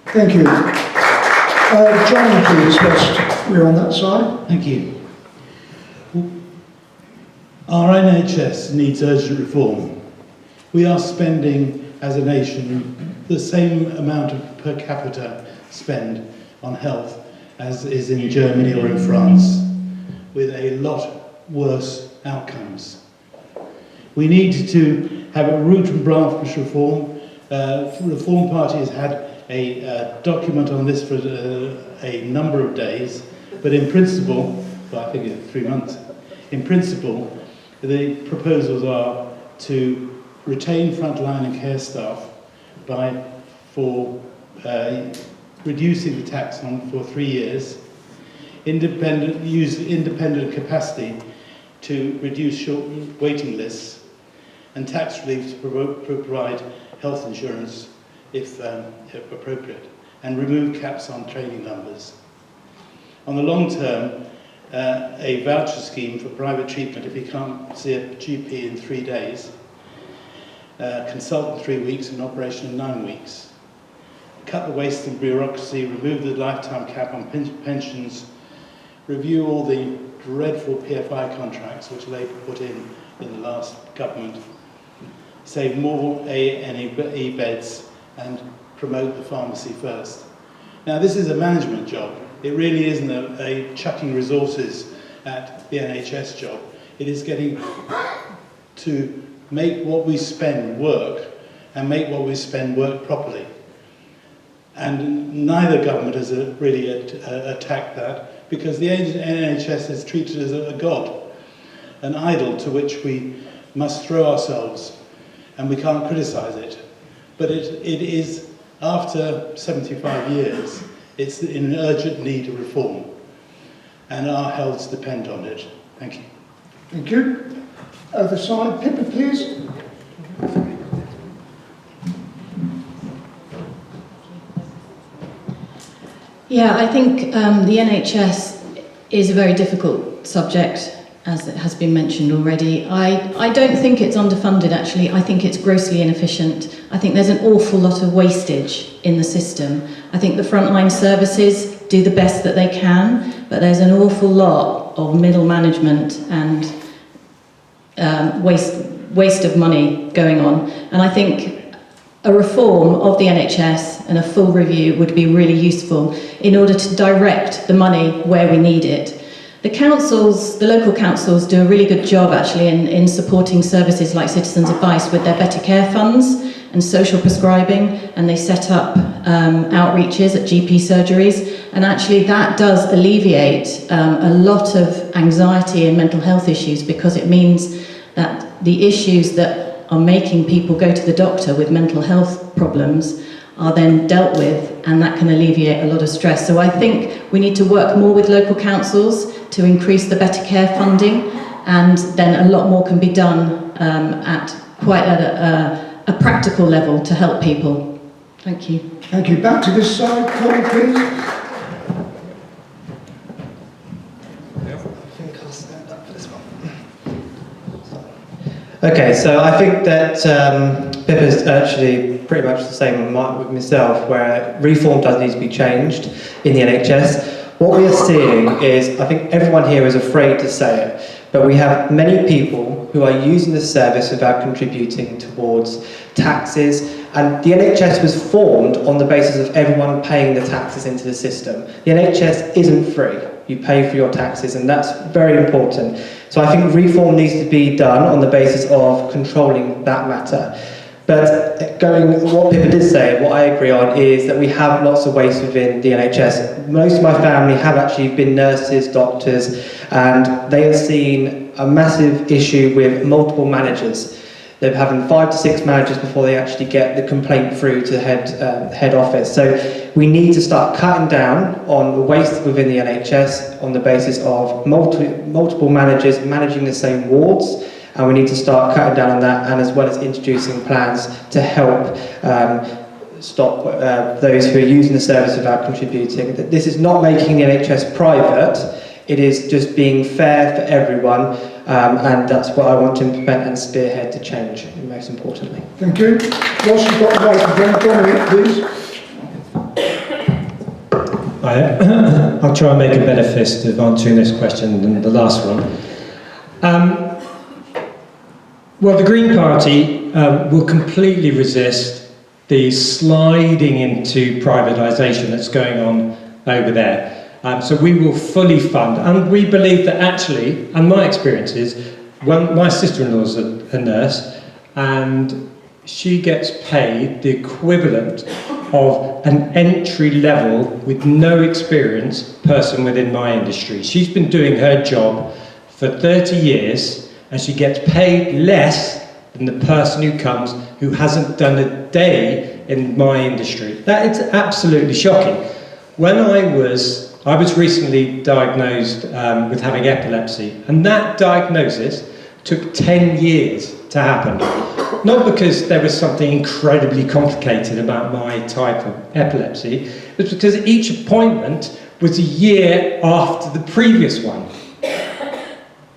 Thank you. John, please, whilst we're on that side. Thank you. Our NHS needs urgent reform. We are spending, as a nation, the same amount of per capita spend on health as is in Germany or in France, with a lot worse outcomes. We need to have a root and branch reform. The Reform Party has had a document on this for a number of days, but in principle, well, I think it's 3 months, in principle, the proposals are to retain frontline and care staff for reducing the tax on for 3 years, use independent capacity to reduce short waiting lists, and tax relief to provide health insurance if appropriate, and remove caps on training numbers. On the long term, a voucher scheme for private treatment if you can't see a GP in 3 days, consult in 3 weeks and operation in 9 weeks. Cut the waste and bureaucracy, remove the lifetime cap on pensions, review all the dreadful PFI contracts which Labour put in the last government, save more A&E beds and promote the pharmacy first. Now this is a management job. It really isn't a chucking resources at the NHS job. It is getting to make what we spend work and make what we spend work properly. And neither government has really attacked that, because the NHS is treated as a god, an idol to which we must throw ourselves, and we can't criticise it. But it is, after 75 years, it's in urgent need of reform, and our healths depend on it. Thank you. Thank you. Other side, Pippa, please. Yeah, I think the NHS is a very difficult subject, as it has been mentioned already. I don't think it's underfunded, actually. I think it's grossly inefficient. I think there's an awful lot of wastage in the system. I think the frontline services do the best that they can, but there's an awful lot of middle management and waste of money going on. And I think a reform of the NHS and a full review would be really useful in order to direct the money where we need it. The councils, the local councils, do a really good job actually in supporting services like Citizens Advice with their better care funds and social prescribing, and they set up outreaches at GP surgeries. and actually that does alleviate a lot of anxiety and mental health issues, because it means that the issues that are making people go to the doctor with mental health problems are then dealt with, and that can alleviate a lot of stress. So I think we need to work more with local councils to increase the better care funding, and then a lot more can be done at quite a practical level to help people. Thank you. Thank you. Back to this side, Colin, please. Okay, so I think that Pippa's actually pretty much the same with myself, where reform does need to be changed in the NHS. What we are seeing is, I think everyone here is afraid to say it, but we have many people who are using the service without contributing towards taxes, and the NHS was formed on the basis of everyone paying the taxes into the system. The NHS isn't free. You pay for your taxes, and that's very important. So I think reform needs to be done on the basis of controlling that matter. But what Pippa did say, what I agree on, is that we have lots of waste within the NHS. Most of my family have actually been nurses, doctors, and they have seen a massive issue with multiple managers. They're having 5 to 6 managers before they actually get the complaint through to head office. So we need to start cutting down on the waste within the NHS on the basis of multiple managers managing the same wards, and we need to start cutting down on that, and as well as introducing plans to help stop those who are using the service without contributing. This is not making the NHS private, it is just being fair for everyone, and that's what I want to implement and spearhead to change, most importantly. Thank you. Whilst you've got the microphone, Dominic, please. I'll try and make a better fist of answering this question than the last one. Well, the Green Party will completely resist the sliding into privatisation that's going on over there. So we will fully fund, and we believe that actually, and my experience is, when my sister-in-law's a nurse, and she gets paid the equivalent of an entry-level, with no experience, person within my industry. She's been doing her job for 30 years, and she gets paid less than the person who comes who hasn't done a day in my industry. That is absolutely shocking. When I was recently diagnosed with having epilepsy, and that diagnosis took 10 years to happen. Not because there was something incredibly complicated about my type of epilepsy, it was because each appointment was a year after the previous one.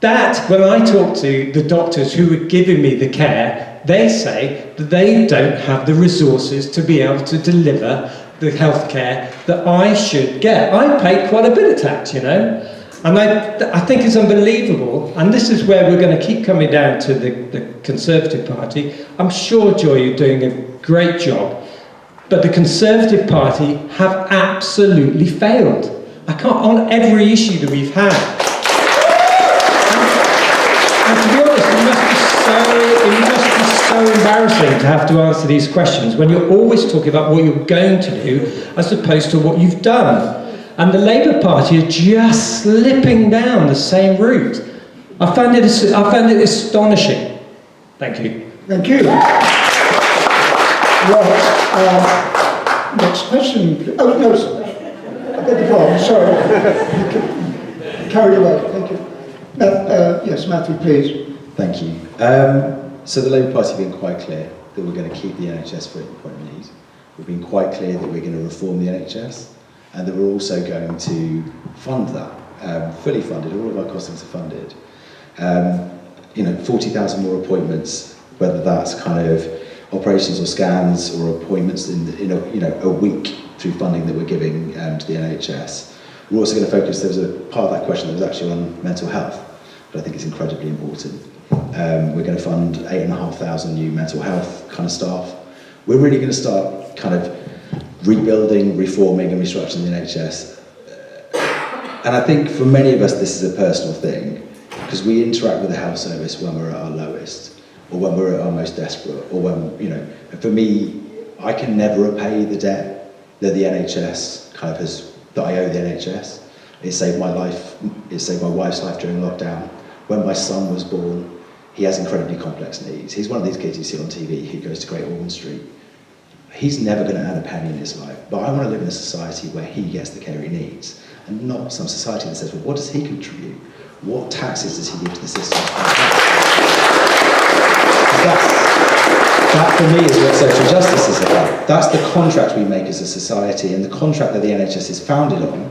That, when I talk to the doctors who were giving me the care, they say that they don't have the resources to be able to deliver the healthcare that I should get. I pay quite a bit of tax, you know, and I think it's unbelievable, and this is where we're going to keep coming down to the Conservative Party. I'm sure, Joy, you're doing a great job, but the Conservative Party have absolutely failed. I can't, on every issue that we've had. And to be honest, it must be so embarrassing to have to answer these questions when you're always talking about what you're going to do as opposed to what you've done. And the Labour Party are just slipping down the same route. I found it astonishing. Thank you. Thank you. Right, next question. Oh, no, I beg your pardon, sorry. Carried away, thank you. Yes, Matthew, please. Thank you. So the Labour Party have been quite clear that we're going to keep the NHS for the point we need. We've been quite clear that we're going to reform the NHS, and that we're also going to fund that, fully funded. All of our costings are funded. 40,000 more appointments, whether that's kind of operations or scans or appointments in a week through funding that we're giving to the NHS. We're also going to focus. There was a part of that question that was actually on mental health, but I think it's incredibly important. We're going to fund 8,500 new mental health kind of staff. We're really going to start kind of rebuilding, reforming and restructuring the NHS. And I think for many of us this is a personal thing, because we interact with the health service when we're at our lowest, or when we're at our most desperate, or when, for me, I can never repay the debt that the NHS kind of has that I owe the NHS. It saved my life, it saved my wife's life during lockdown. When my son was born, he has incredibly complex needs. He's one of these kids you see on TV who goes to Great Ormond Street. He's never going to earn a penny in his life, but I want to live in a society where he gets the care he needs, and not some society that says, well, what does he contribute? What taxes does he give to the system? That for me is what social justice is about. That's the contract we make as a society, and the contract that the NHS is founded on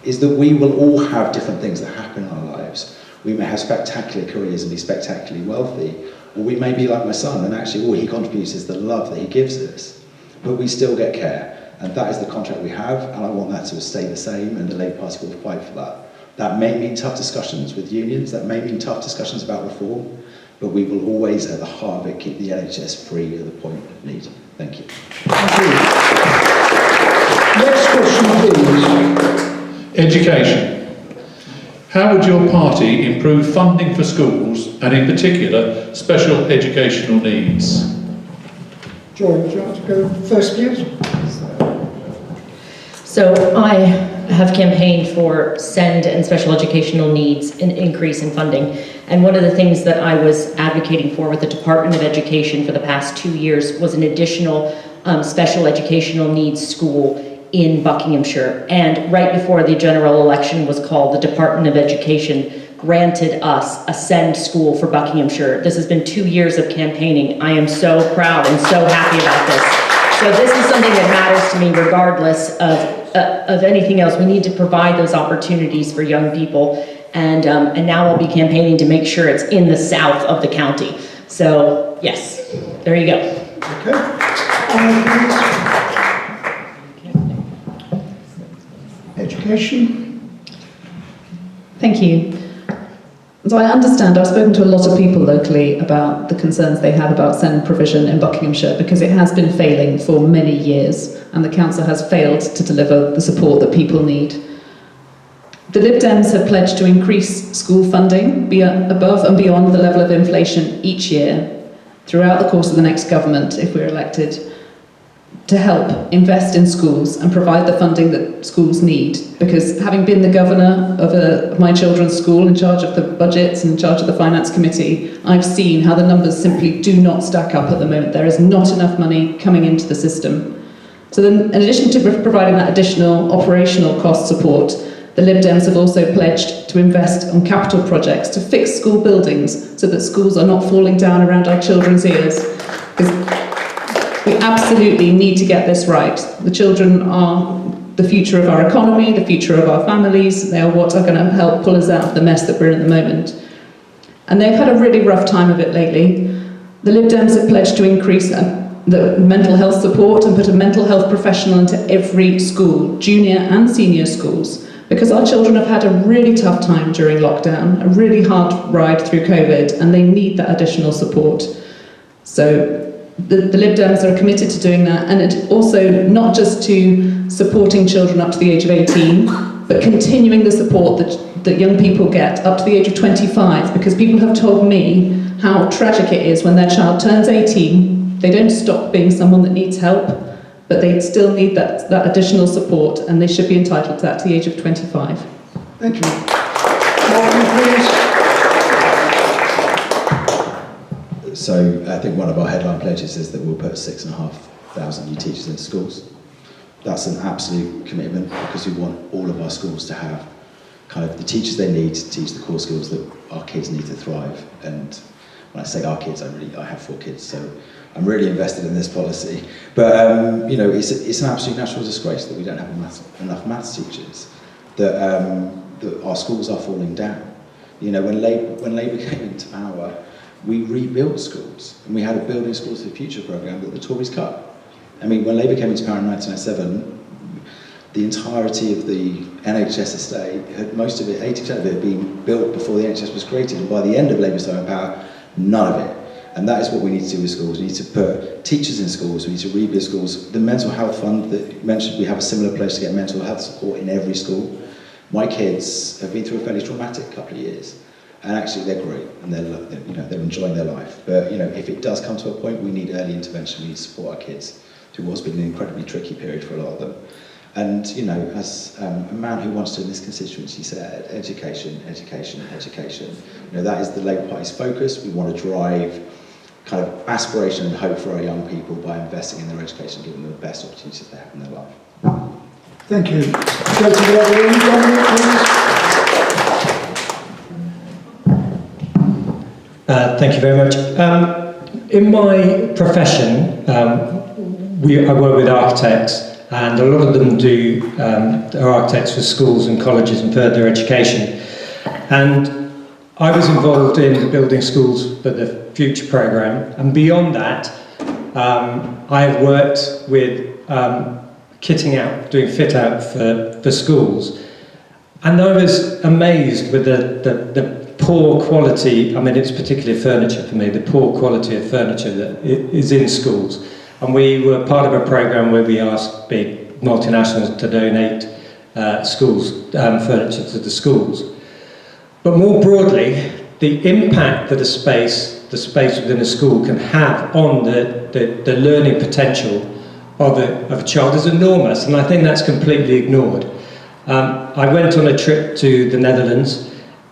is that we will all have different things that happen in our lives. We may have spectacular careers and be spectacularly wealthy, or we may be like my son, and actually all he contributes is the love that he gives us. But we still get care, and that is the contract we have, and I want that to stay the same, and the Labour Party will fight for that. That may mean tough discussions with unions, that may mean tough discussions about reform, but we will always, at the heart of it, keep the NHS free at the point of need. Thank you. Thank you. Next question, please. Education. How would your party improve funding for schools, and in particular, special educational needs? Joy, would you like to go first, please? So I have campaigned for SEND and special educational needs, an increase in funding. And one of the things that I was advocating for with the Department of Education for the past 2 years was an additional special educational needs school in Buckinghamshire. And right before the general election was called, the Department of Education granted us a SEND school for Buckinghamshire. This has been 2 years of campaigning. I am so proud and so happy about this. So this is something that matters to me regardless of anything else. We need to provide those opportunities for young people. And now I'll be campaigning to make sure it's in the south of the county. So yes, there you go. Okay. Education. Thank you. So I understand, I've spoken to a lot of people locally about the concerns they have about SEND provision in Buckinghamshire, because it has been failing for many years and the council has failed to deliver the support that people need. The Lib Dems have pledged to increase school funding above and beyond the level of inflation each year throughout the course of the next government, if we're elected, to help invest in schools and provide the funding that schools need. Because having been the governor of my children's school, in charge of the budgets and in charge of the finance committee, I've seen how the numbers simply do not stack up at the moment. There is not enough money coming into the system. So then, in addition to providing that additional operational cost support, the Lib Dems have also pledged to invest on capital projects to fix school buildings so that schools are not falling down around our children's ears. Because we absolutely need to get this right. The children are the future of our economy, the future of our families. They are what are going to help pull us out of the mess that we're in at the moment. And they've had a really rough time of it lately. The Lib Dems have pledged to increase the mental health support and put a mental health professional into every school, junior and senior schools, because our children have had a really tough time during lockdown, a really hard ride through COVID, and they need that additional support. So the Lib Dems are committed to doing that, and it also not just to supporting children up to the age of 18, but continuing the support that young people get up to the age of 25, because people have told me how tragic it is when their child turns 18, they don't stop being someone that needs help, but they still need that additional support, and they should be entitled to that to the age of 25. Thank you. Martin, please. So I think one of our headline pledges is that we'll put 6,500 new teachers into schools. That's an absolute commitment, because we want all of our schools to have kind of the teachers they need to teach the core skills that our kids need to thrive. And when I say our kids, I have 4 kids, so I'm really invested in this policy. But it's an absolute national disgrace that we don't have enough maths teachers. That our schools are falling down. You know, when Labour came into power, we rebuilt schools, and we had a Building Schools for the Future programme that the Tories cut. I mean, when Labour came into power in 1997, the entirety of the NHS estate, most of it, 80% of it, had been built before the NHS was created, and by the end of Labour's time in power, none of it. And that is what we need to do with schools. We need to put teachers in schools, we need to rebuild schools. The mental health fund that you mentioned, we have a similar pledge to get mental health support in every school. My kids have been through a fairly traumatic couple of years, and actually they're great, and they're enjoying their life. But if it does come to a point, we need early intervention, we need to support our kids through what's been an incredibly tricky period for a lot of them. And, you know, as a man who wants to in this constituency said, education, education, education. You know, that is the Labour Party's focus. We want to drive kind of aspiration and hope for our young people by investing in their education, giving them the best opportunities they have in their life. Thank you. Go to the other end, Dominic, please. Thank you very much. In my profession, I work with architects, and a lot of them are architects for schools and colleges and further education. And I was involved in building schools for the Future programme, and beyond that, I have worked with kitting out, doing fit out for schools. And I was amazed with the poor quality, I mean, it's particularly furniture for me, the poor quality of furniture that is in schools. And we were part of a programme where we asked big multinationals to donate furniture to the schools. But more broadly, the impact that the space within a school can have on the learning potential of a child is enormous, and I think that's completely ignored. I went on a trip to the Netherlands,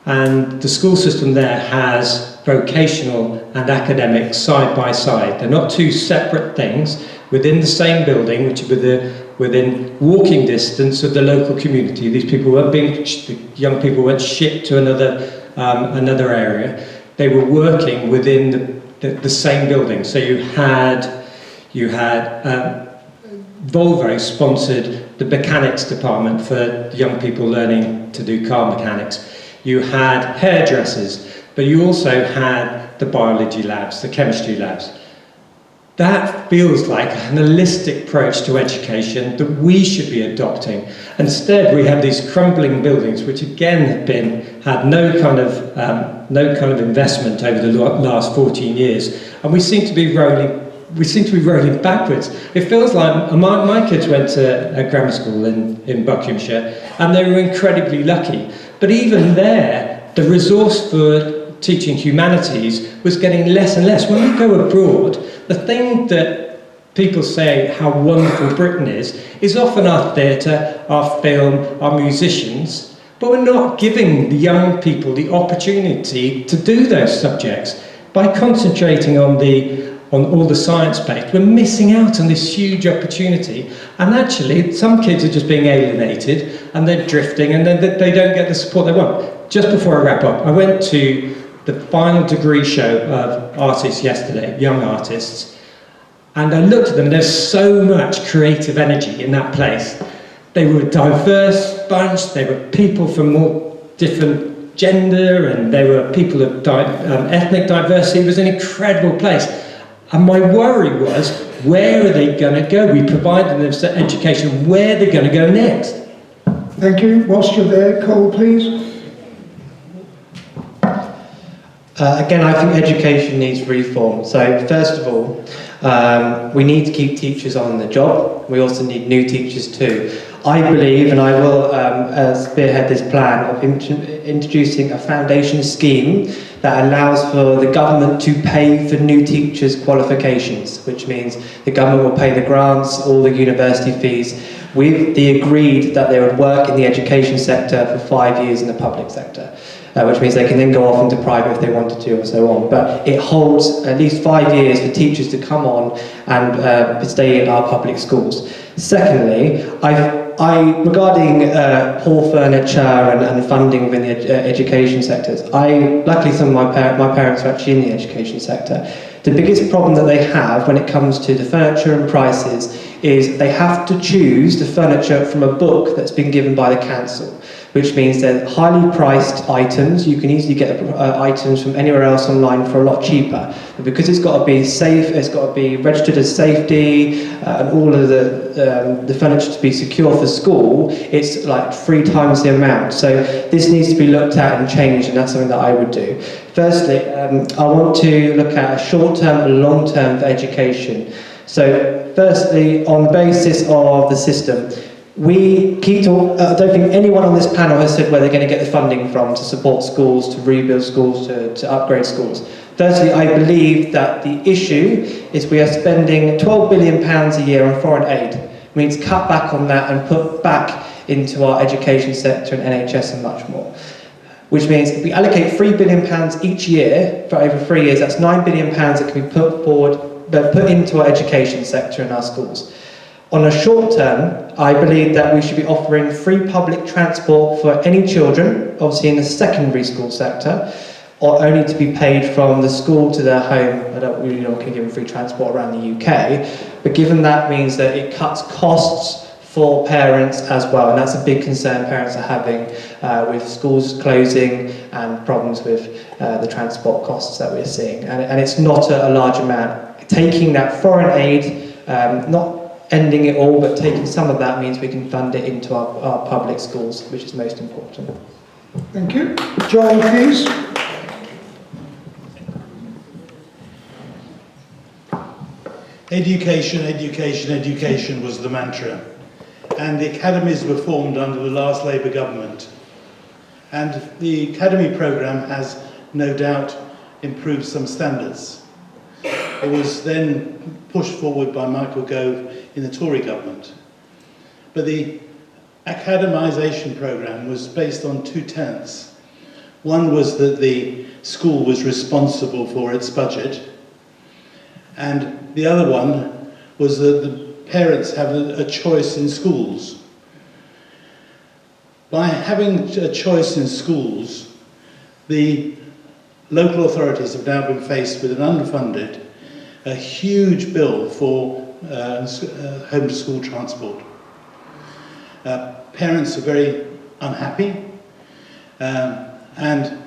and the school system there has vocational and academic side by side. They're not two separate things within the same building, which are within walking distance of the local community. These people weren't the young people weren't shipped to another area. They were working within the same building. So you had Volvo sponsored the mechanics department for young people learning to do car mechanics. You had hairdressers, but you also had the biology labs, the chemistry labs. That feels like an holistic approach to education that we should be adopting. Instead, we have these crumbling buildings, which again have had no kind of investment over the last 14 years, and we seem to be rolling backwards. It feels like my kids went to a grammar school in Buckinghamshire, and they were incredibly lucky. But even there, the resource for teaching humanities was getting less and less. When we go abroad, the thing that people say how wonderful Britain is often our theatre, our film, our musicians, but we're not giving the young people the opportunity to do those subjects. By concentrating on all the science-based, we're missing out on this huge opportunity. And actually, some kids are just being alienated, and they're drifting, and then they don't get the support they want. Just before I wrap up, I went to the final degree show of artists yesterday, young artists, and I looked at them. There's so much creative energy in that place. They were a diverse bunch. They were people from more different gender, and they were people of ethnic diversity. It was an incredible place. And my worry was, where are they going to go? We provided them education. Where are they going to go next? Thank you. Whilst you're there, Cole, please. Again, I think education needs reform. So first of all, we need to keep teachers on the job. We also need new teachers too. I believe, and I will spearhead this plan of introducing a foundation scheme that allows for the government to pay for new teachers' qualifications, which means the government will pay the grants, all the university fees. They agreed that they would work in the education sector for 5 years in the public sector, which means they can then go off into private if they wanted to and so on. But it holds at least 5 years for teachers to come on and stay in our public schools. Secondly, regarding poor furniture and funding within the education sectors, luckily some of my parents are actually in the education sector. The biggest problem that they have when it comes to the furniture and prices is they have to choose the furniture from a book that's been given by the council, which means they're highly priced items. You can easily get items from anywhere else online for a lot cheaper. But because it's got to be safe, it's got to be registered as safety, and all of the furniture to be secure for school, it's like 3 times the amount. So this needs to be looked at and changed, and that's something that I would do. Firstly, I want to look at a short-term and long-term for education. So firstly, on the basis of the system, we keep talking. I don't think anyone on this panel has said where they're going to get the funding from to support schools, to rebuild schools, to upgrade schools. Firstly, I believe that the issue is we are spending £12 billion a year on foreign aid, We need to cut back on that and put back into our education sector and NHS and much more. Which means if we allocate £3 billion each year for over 3 years, that's £9 billion that can be put into our education sector in our schools. On a short term, I believe that we should be offering free public transport for any children, obviously in the secondary school sector, or only to be paid from the school to their home. I don't really know, can give them free transport around the UK, but given that means that it cuts costs for parents as well, and that's a big concern parents are having with schools closing and problems with the transport costs that we're seeing. And it's not a large amount. Taking that foreign aid, not ending it all, but taking some of that means we can fund it into our public schools, which is most important. Thank you. John, please. Education, education, education was the mantra. And the academies were formed under the last Labour government. And the academy programme has no doubt improved some standards. It was then pushed forward by Michael Gove in the Tory government. But the academisation programme was based on two tenets. One was that the school was responsible for its budget, and the other one was that the parents have a choice in schools. By having a choice in schools, the local authorities have now been faced with an underfunded, a huge bill for home to school transport. Parents are very unhappy, and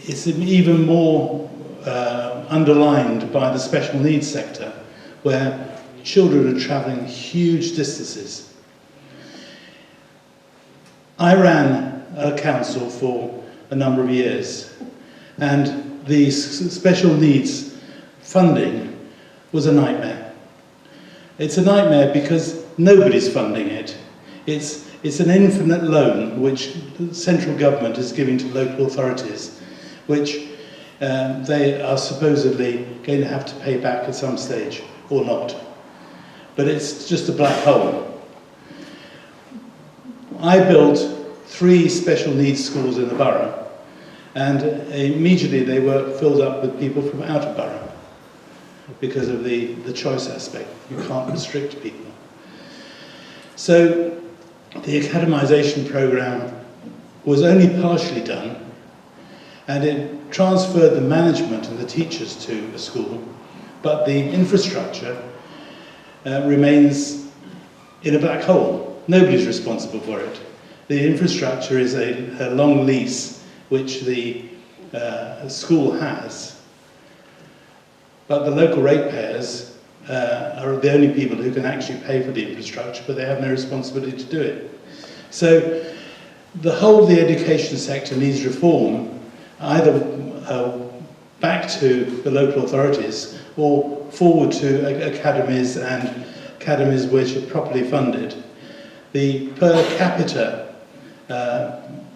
it's even more underlined by the special needs sector, where children are travelling huge distances. I ran a council for a number of years, and the special needs funding was a nightmare. It's a nightmare because nobody's funding it. It's an infinite loan which the central government is giving to local authorities, which they are supposedly going to have to pay back at some stage, or not. But it's just a black hole. I built 3 special needs schools in the borough, and immediately they were filled up with people from out of borough because of the choice aspect. You can't restrict people. So the academisation programme was only partially done, and it transferred the management and the teachers to a school, but the infrastructure remains in a black hole. Nobody's responsible for it. The infrastructure is a long lease which the school has, but the local ratepayers are the only people who can actually pay for the infrastructure, but they have no responsibility to do it. So the whole of the education sector needs reform, either back to the local authorities or forward to academies, and academies which are properly funded. The per capita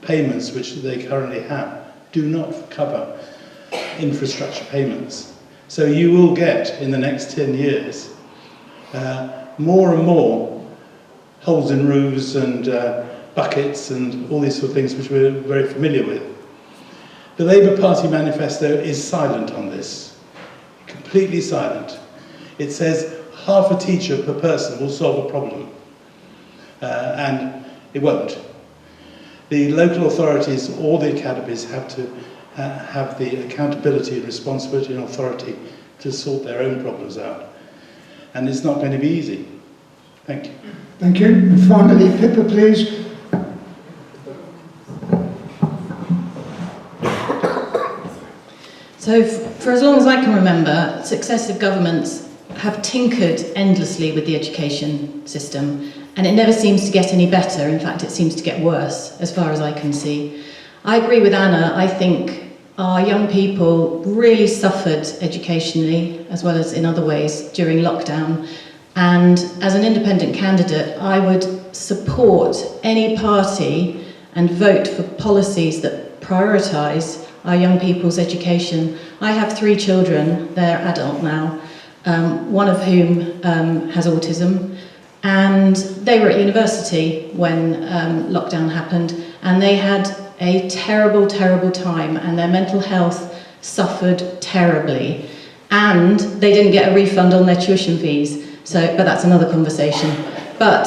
payments which they currently have do not cover infrastructure payments. So you will get, in the next 10 years, more and more holes in roofs and buckets and all these sort of things which we're very familiar with. The Labour Party manifesto is silent on this, completely silent. It says half a teacher per person will solve a problem, and it won't. The local authorities or the academies have to have the accountability and responsibility and authority to sort their own problems out. And it's not going to be easy. Thank you. Thank you. And finally, Pippa, please. So for as long as I can remember, successive governments have tinkered endlessly with the education system, and it never seems to get any better. In fact, it seems to get worse, as far as I can see. I agree with Anna. I think our young people really suffered educationally, as well as in other ways, during lockdown. And as an independent candidate, I would support any party and vote for policies that prioritise our young people's education. I have 3 children, they're adult now, one of whom has autism. and they were at university when lockdown happened, and they had a terrible, terrible time, and their mental health suffered terribly, and they didn't get a refund on their tuition fees. But that's another conversation. But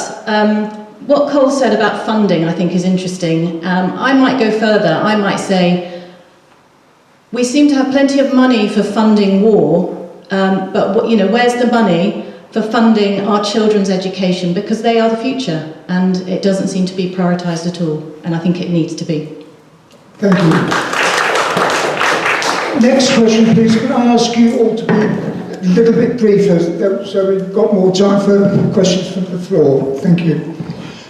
what Cole said about funding, I think, is interesting. I might go further. I might say we seem to have plenty of money for funding war, but where's the money for funding our children's education? Because they are the future, and it doesn't seem to be prioritised at all, and I think it needs to be. Thank you. Next question, please. Can I ask you all to be a little bit briefer, so we've got more time for questions from the floor? Thank you.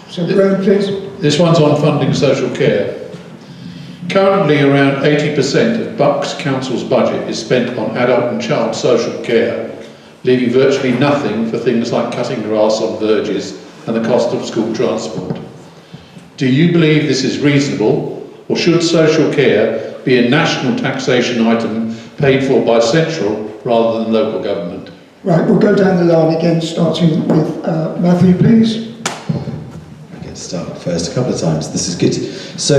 So, Graham, please. This one's on funding social care. Currently, around 80% of Bucks Council's budget is spent on adult and child social care, leaving virtually nothing for things like cutting grass on verges and the cost of school transport. Do you believe this is reasonable, or should social care be a national taxation item paid for by central rather than local government? Right, we'll go down the line again, starting with Matthew, please. I get to start first a couple of times. This is good. So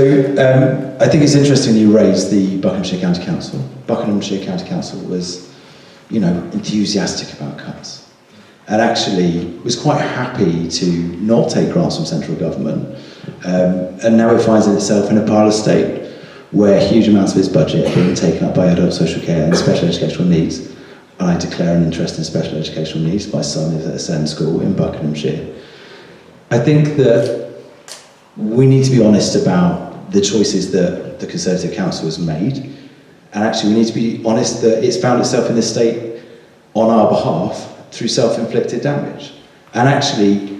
I think it's interesting you raised the Buckinghamshire County Council. Buckinghamshire County Council was, enthusiastic about cuts, and actually was quite happy to not take grants from central government, and now it finds itself in a parlour state where huge amounts of its budget are being taken up by adult social care and special educational needs. And I declare an interest in special educational needs. My son is at a SEND school in Buckinghamshire. I think that we need to be honest about the choices that the Conservative Council has made, and actually we need to be honest that it's found itself in this state on our behalf through self-inflicted damage. And actually,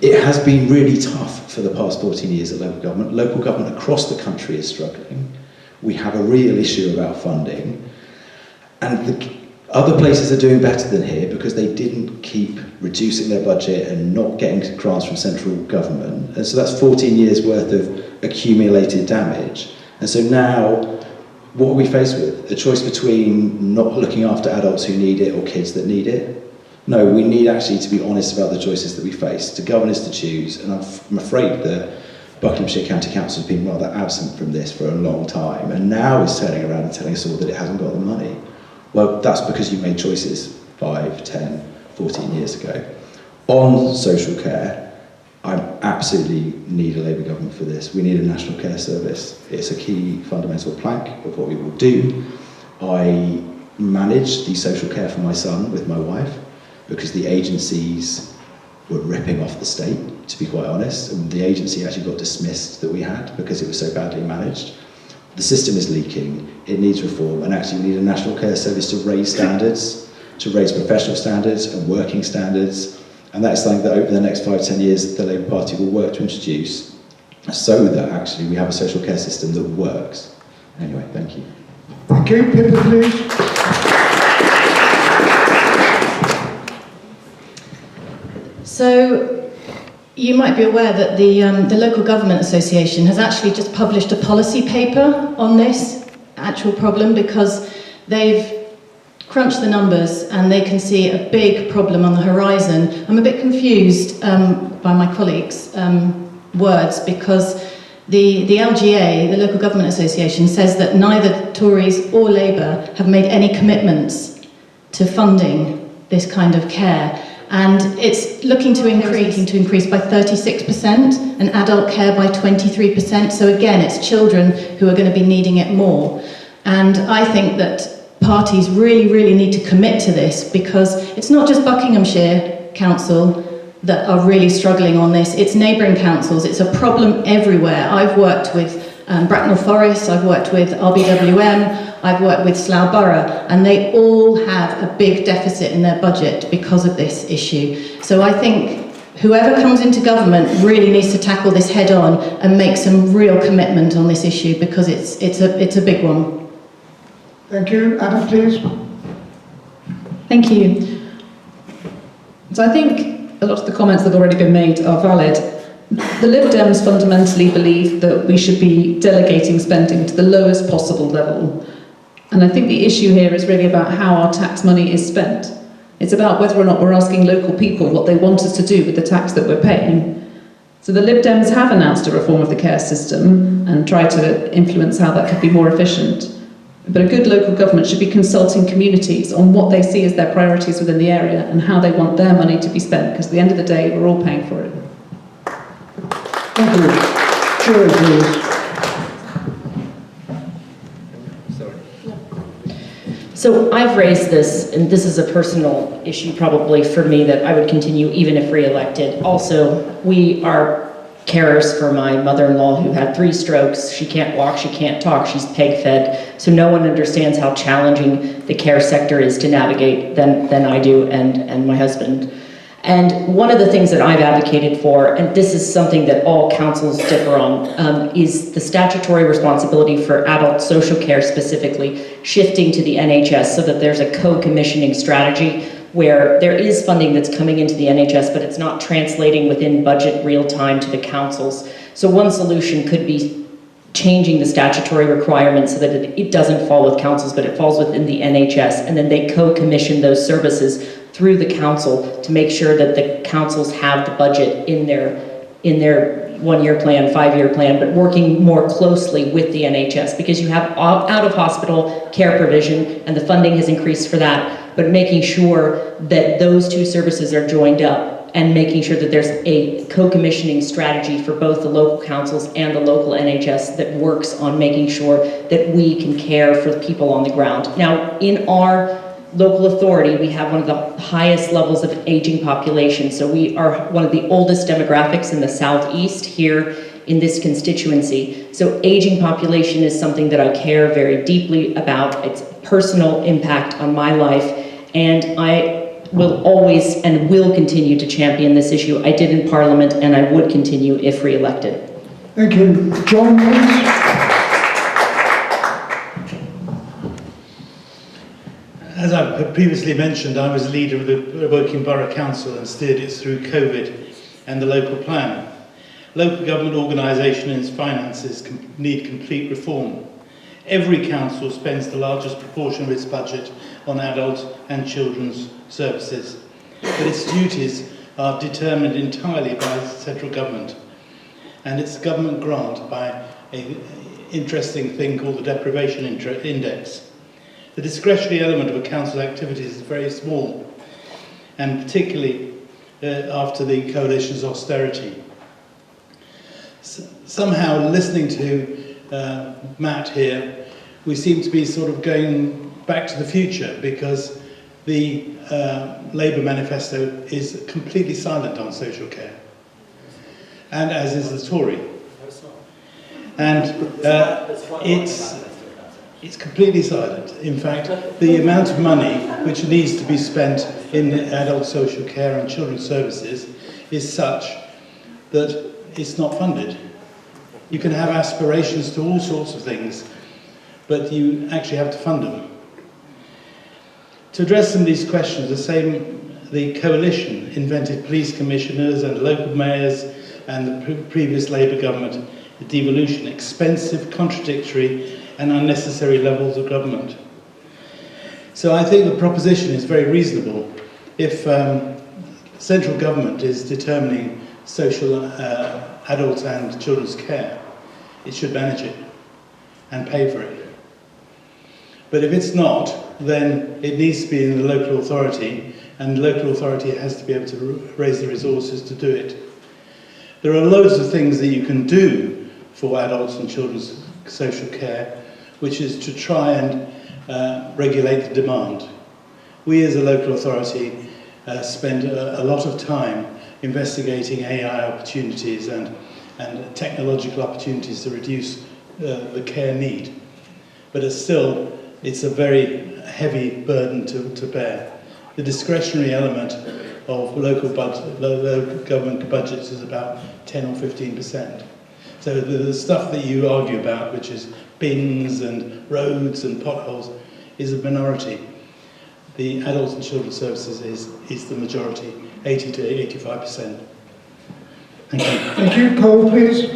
it has been really tough for the past 14 years at local government. Local government across the country is struggling. We have a real issue about funding. And the other places are doing better than here because they didn't keep reducing their budget and not getting grants from central government. And so that's 14 years worth of accumulated damage. And so now, what are we faced with? A choice between not looking after adults who need it or kids that need it? No, we need actually to be honest about the choices that we face. To govern is to choose, and I'm afraid that Buckinghamshire County Council has been rather absent from this for a long time, and now is turning around and telling us all that it hasn't got the money. Well, that's because you made choices 5, 10, 14 years ago. On social care, I absolutely need a Labour government for this. We need a national care service. It's a key fundamental plank of what we will do. I manage the social care for my son with my wife, because the agencies were ripping off the state, to be quite honest, and the agency actually got dismissed that we had because it was so badly managed. The system is leaking, it needs reform, and actually we need a national care service to raise standards, to raise professional standards and working standards, and that's something that over the next 5-10 years the Labour Party will work to introduce, so that actually we have a social care system that works. Anyway, thank you. Thank you. Pippa, please. So, you might be aware that the Local Government Association has actually just published a policy paper on this actual problem, because they've crunched the numbers and they can see a big problem on the horizon. I'm a bit confused by my colleagues' words, because the LGA, the Local Government Association, says that neither Tories or Labour have made any commitments to funding this kind of care. And it's looking to increase by 36% and adult care by 23%. So again, it's children who are going to be needing it more. And I think that parties really, really need to commit to this, because it's not just Buckinghamshire Council that are really struggling on this, it's neighbouring councils, it's a problem everywhere. I've worked with Bracknell Forest, I've worked with RBWM, I've worked with Slough Borough, and they all have a big deficit in their budget because of this issue. So I think whoever comes into government really needs to tackle this head on and make some real commitment on this issue, because it's a big one. Thank you. Adam, please. Thank you. So I think a lot of the comments that have already been made are valid. The Lib Dems fundamentally believe that we should be delegating spending to the lowest possible level. And I think the issue here is really about how our tax money is spent. It's about whether or not we're asking local people what they want us to do with the tax that we're paying. So the Lib Dems have announced a reform of the care system and tried to influence how that could be more efficient. But a good local government should be consulting communities on what they see as their priorities within the area and how they want their money to be spent, because at the end of the day, we're all paying for it. Thank you. Julie, please. So I've raised this, and this is a personal issue probably for me that I would continue even if re-elected. Also, we are carers for my mother-in-law who had 3 strokes. She can't walk, she can't talk, she's peg-fed. So no one understands how challenging the care sector is to navigate than I do and my husband. And one of the things that I've advocated for, and this is something that all councils differ on, is the statutory responsibility for adult social care specifically shifting to the NHS so that there's a co-commissioning strategy where there is funding that's coming into the NHS, but it's not translating within budget real time to the councils. So one solution could be changing the statutory requirements so that it doesn't fall with councils, but it falls within the NHS, and then they co-commission those services through the council to make sure that the councils have the budget in their 1-year plan, 5-year plan, but working more closely with the NHS, because you have out-of-hospital care provision and the funding has increased for that, but making sure that those 2 services are joined up and making sure that there's a co-commissioning strategy for both the local councils and the local NHS that works on making sure that we can care for the people on the ground. Now, in our local authority, we have one of the highest levels of aging population. So we are one of the oldest demographics in the southeast here in this constituency. So aging population is something that I care very deeply about. It's personal impact on my life, and I will always and will continue to champion this issue. I did in Parliament, and I would continue if re-elected. Thank you. John, please. As I previously mentioned, I was leader of the Woking Borough Council and steered it through COVID and the local plan. Local government organisation and its finances need complete reform. Every council spends the largest proportion of its budget on adult and children's services, but its duties are determined entirely by the central government, and its government grant by an interesting thing called the deprivation index. The discretionary element of a council's activities is very small, and particularly after the coalition's austerity. Somehow, listening to Matt here, we seem to be sort of going back to the future, because the Labour manifesto is completely silent on social care, and as is the Tory. And it's completely silent. In fact, the amount of money which needs to be spent in adult social care and children's services is such that it's not funded. You can have aspirations to all sorts of things, but you actually have to fund them. To address some of these questions, the coalition invented police commissioners and local mayors, and the previous Labour government, the devolution, expensive, contradictory and unnecessary levels of government. So I think the proposition is very reasonable. If central government is determining social adult and children's care, it should manage it and pay for it. But if it's not, then it needs to be in the local authority, and the local authority has to be able to raise the resources to do it. There are loads of things that you can do for adults and children's social care, which is to try and regulate the demand. We as a local authority spend a lot of time investigating AI opportunities and technological opportunities to reduce the care need. But it's a very heavy burden to bear. The discretionary element of local government budgets is about 10 or 15%. So the stuff that you argue about, which is bins and roads and potholes, is a minority. The adults and children's services is the majority, 80 to 85%. Thank you. Thank you. Cole, please.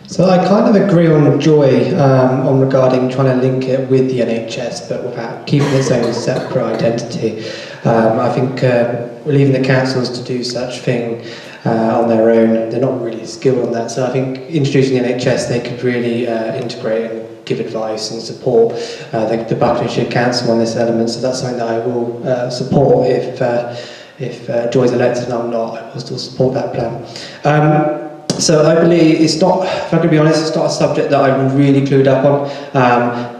So So I kind of agree on Joy on regarding trying to link it with the NHS, but without keeping its own separate identity. I think leaving the councils to do such thing on their own, they're not really skilled on that. So I think introducing the NHS, they could really integrate and give advice and support the Buckinghamshire Council on this element. So that's something that I will support if Joy's elected and I'm not. I will still support that plan. So I believe it's not, if I could be honest, it's not a subject that I'm really clued up on,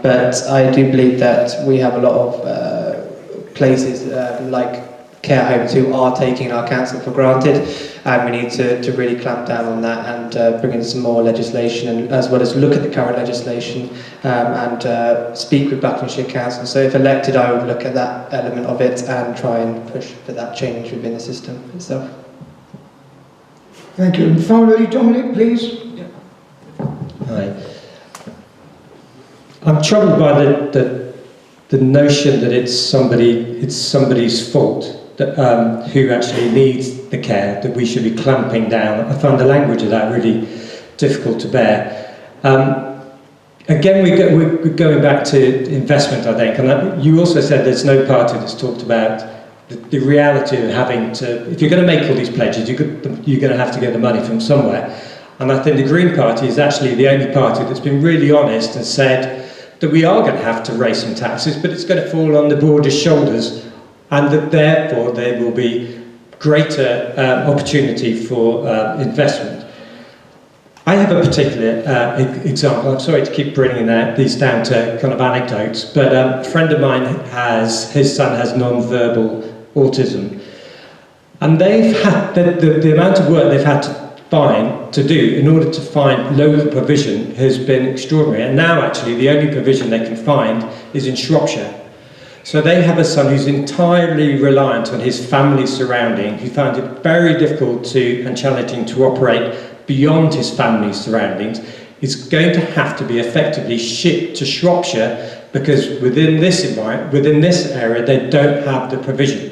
but I do believe that we have a lot of places like care homes who are taking our council for granted, and we need to really clamp down on that and bring in some more legislation, and as well as look at the current legislation and speak with Buckinghamshire Council. So if elected, I would look at that element of it and try and push for that change within the system itself. Thank you. And finally, Dominic, please. Hi. I'm troubled by the notion that it's somebody's fault that who actually needs the care, that we should be clamping down. I find the language of that really difficult to bear. Again, we're going back to investment, I think, and you also said there's no party that's talked about the reality of having to, if you're going to make all these pledges, you're going to have to get the money from somewhere. And I think the Green Party is actually the only party that's been really honest and said that we are going to have to raise some taxes, but it's going to fall on the broadest shoulders, and that therefore there will be greater opportunity for investment. I have a particular example. I'm sorry to keep bringing these down to kind of anecdotes, but a friend of mine his son has non-verbal autism, and they've had the amount of work they've had to do in order to find local provision has been extraordinary, and now actually the only provision they can find is in Shropshire. So they have a son who's entirely reliant on his family surrounding, who found it very difficult and challenging to operate beyond his family's surroundings. Is going to have to be effectively shipped to Shropshire because within this environment, within this area, they don't have the provision.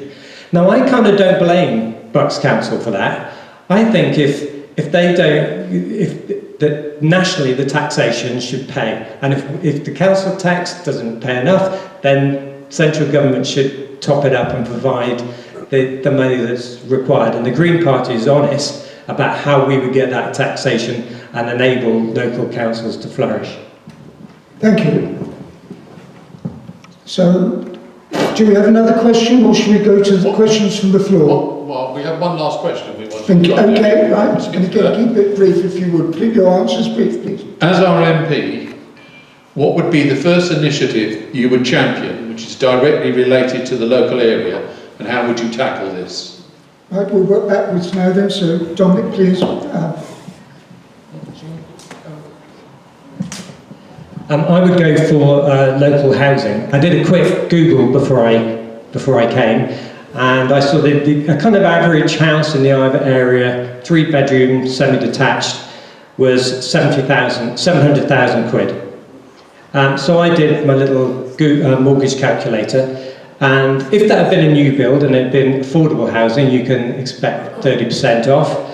Now, I kind of don't blame Bucks Council for that. I think if they don't, nationally the taxation should pay, and if the council tax doesn't pay enough, then central government should top it up and provide the money that's required. And the Green Party is honest about how we would get that taxation and enable local councils to flourish. Thank you. So, do we have another question, or should we go to the questions from the floor? Well, we have one last question we want Thank to you. Okay, right. And again, keep it brief if you would. Keep your answers brief, please. As our MP, what would be the first initiative you would champion, which is directly related to the local area, and how would you tackle this? Right, we'll work backwards now then. So, Dominic, please. I would go for local housing. I did a quick Google before I came, and I saw a kind of average house in the Iver area, 3-bedroom, semi-detached, was 700,000 quid. So I did my little mortgage calculator, and if that had been a new build and it had been affordable housing, you can expect 30% off.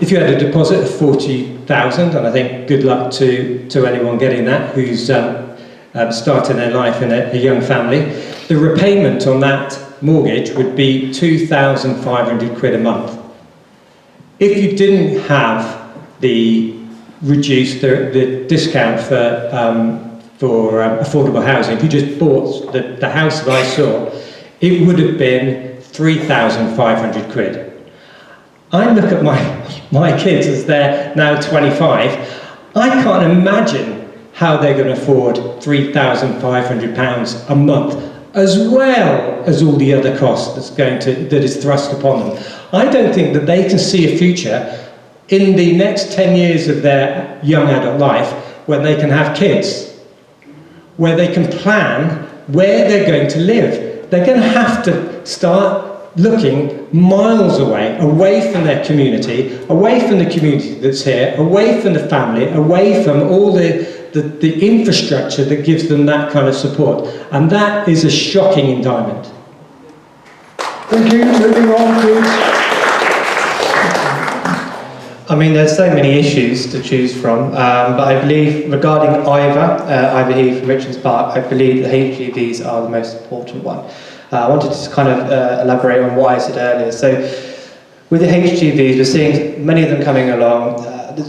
If you had a deposit of 40,000, and I think good luck to anyone getting that who's starting their life in a young family, the repayment on that mortgage would be 2,500 quid a month. If you didn't have the discount for affordable housing, if you just bought the house that I saw, it would have been 3,500 quid. I look at my kids as they're now 25. I can't imagine how they're going to afford £3,500 a month, as well as all the other costs that is thrust upon them. I don't think that they can see a future in the next 10 years of their young adult life when they can have kids, where they can plan where they're going to live. They're going to have to start looking miles away from their community, away from the community that's here, away from the family, away from all the infrastructure that gives them that kind of support. And that is a shocking indictment. Thank you. Moving on, please. I mean, there's so many issues to choose from, but I believe regarding Iver Heath and Richards Park, I believe the HGVs are the most important one. I wanted to kind of elaborate on what I said earlier. So, with the HGVs, we're seeing many of them coming along.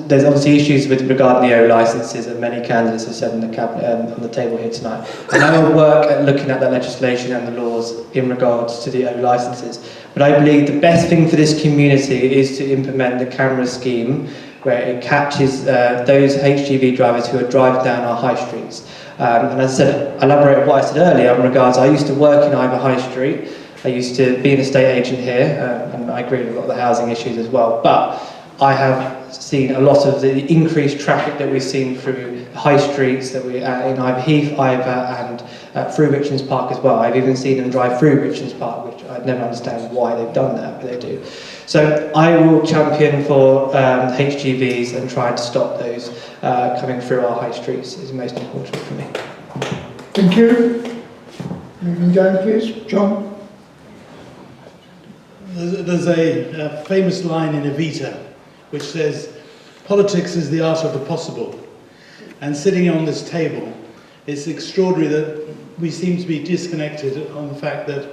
There's obviously issues with regard to the O licences, and many candidates have said in the cabinet on the table here tonight. And I will work at looking at that legislation and the laws in regards to the O licences. But I believe the best thing for this community is to implement the camera scheme, where it catches those HGV drivers who are driving down our high streets. And as I said, elaborate on what I said earlier in regards, I used to work in Iver High Street. I used to be an estate agent here, and I agree with a lot of the housing issues as well. But I have seen a lot of the increased traffic that we've seen through high streets that we in Iver Heath, Iver, and through Richards Park as well. I've even seen them drive through Richards Park, which I'd never understand why they've done that, but they do. So I will champion for HGVs and try to stop those coming through our high streets is most important for me. Thank you. Moving down, please. John. There's a famous line in Evita which says, politics is the art of the possible. And sitting on this table, it's extraordinary that we seem to be disconnected on the fact that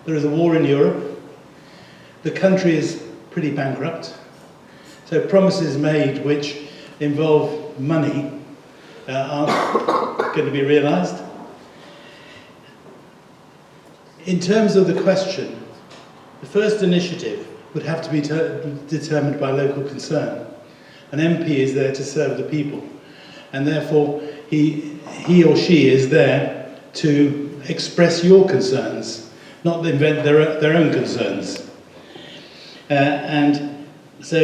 there is a war in Europe, the country is pretty bankrupt, so promises made which involve money aren't going to be realised. In terms of the question, the first initiative would have to be determined by local concern. An MP is there to serve the people, and therefore he or she is there to express your concerns, not invent their own concerns. And so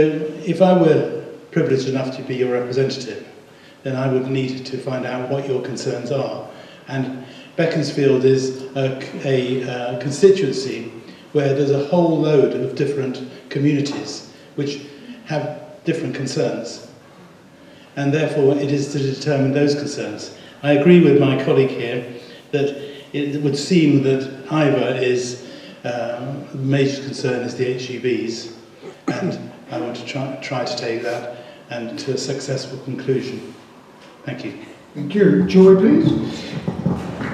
if I were privileged enough to be your representative, then I would need to find out what your concerns are. And Beaconsfield is a constituency where there's a whole load of different communities which have different concerns. And therefore it is to determine those concerns. I agree with my colleague here that it would seem that Iver is, the major concern is the HGVs, and I want to try to take that and to a successful conclusion. Thank you. Thank you. Joy, please.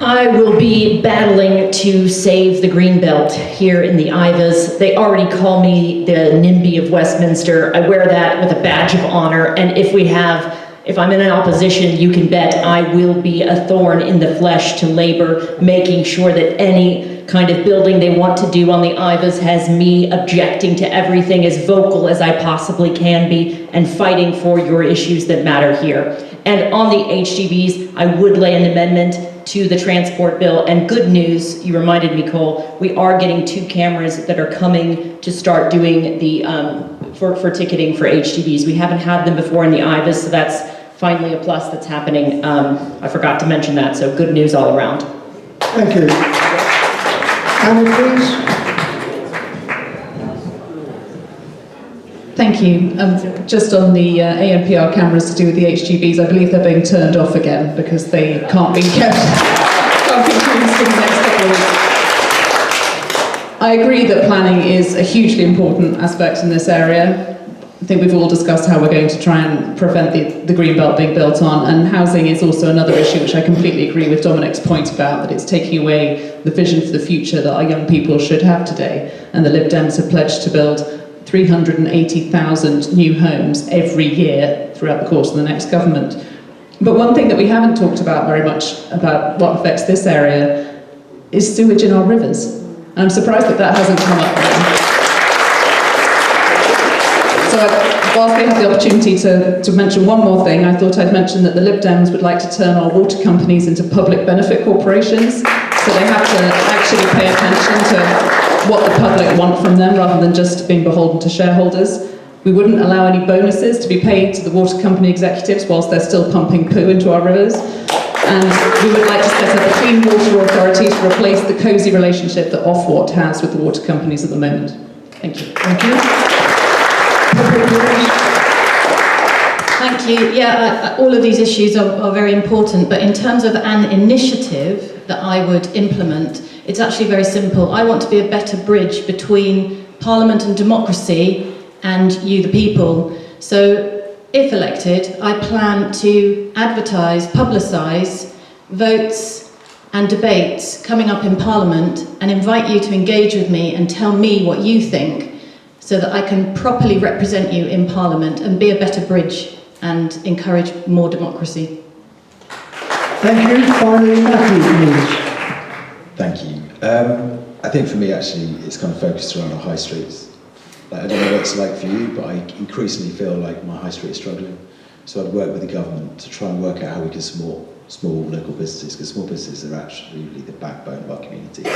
I will be battling to save the Greenbelt here in the Ivers. They already call me the NIMBY of Westminster. I wear that with a badge of honor, and if I'm in an opposition, you can bet I will be a thorn in the flesh to Labour, making sure that any kind of building they want to do on the Ivers has me objecting to everything, as vocal as I possibly can be, and fighting for your issues that matter here. And on the HGVs, I would lay an amendment to the transport bill. And good news, you reminded me, Cole, we are getting 2 cameras that are coming to start doing the for ticketing for HGVs. We haven't had them before in the Ivers, so that's finally a plus that's happening. I forgot to mention that, so good news all around. Thank you. Anna, please. Thank you. Just on the ANPR cameras to do with the HGVs, I believe they're being turned off again because they can't be kept used for the next couple of weeks. I agree that planning is a hugely important aspect in this area. I think we've all discussed how we're going to try and prevent the Greenbelt being built on, and housing is also another issue which I completely agree with Dominic's point about, that it's taking away the vision for the future that our young people should have today, and the Lib Dems have pledged to build 380,000 new homes every year throughout the course of the next government. But one thing that we haven't talked about very much about what affects this area is sewage in our rivers. And I'm surprised that that hasn't come up yet. So whilst we have the opportunity to mention one more thing, I thought I'd mention that the Lib Dems would like to turn our water companies into public benefit corporations, so they have to actually pay attention to what the public want from them rather than just being beholden to shareholders. We wouldn't allow any bonuses to be paid to the water company executives whilst they're still pumping poo into our rivers. And we would like to set up a clean water authority to replace the cosy relationship that Ofwat has with the water companies at the moment. Thank you. Thank you. Thank you. Yeah, all of these issues are very important, but in terms of an initiative that I would implement, it's actually very simple. I want to be a better bridge between Parliament and democracy and you, the people. So, if elected, I plan to advertise, publicise votes and debates coming up in Parliament and invite you to engage with me and tell me what you think so that I can properly represent you in Parliament and be a better bridge and encourage more democracy. Thank you. Finally, Matthew, please. Thank you. I think for me, actually, it's kind of focused around our high streets. Like, I don't know what it's like for you, but I increasingly feel like my high street is struggling. So I'd work with the government to try and work out how we can support small local businesses, because small businesses are actually really the backbone of our communities.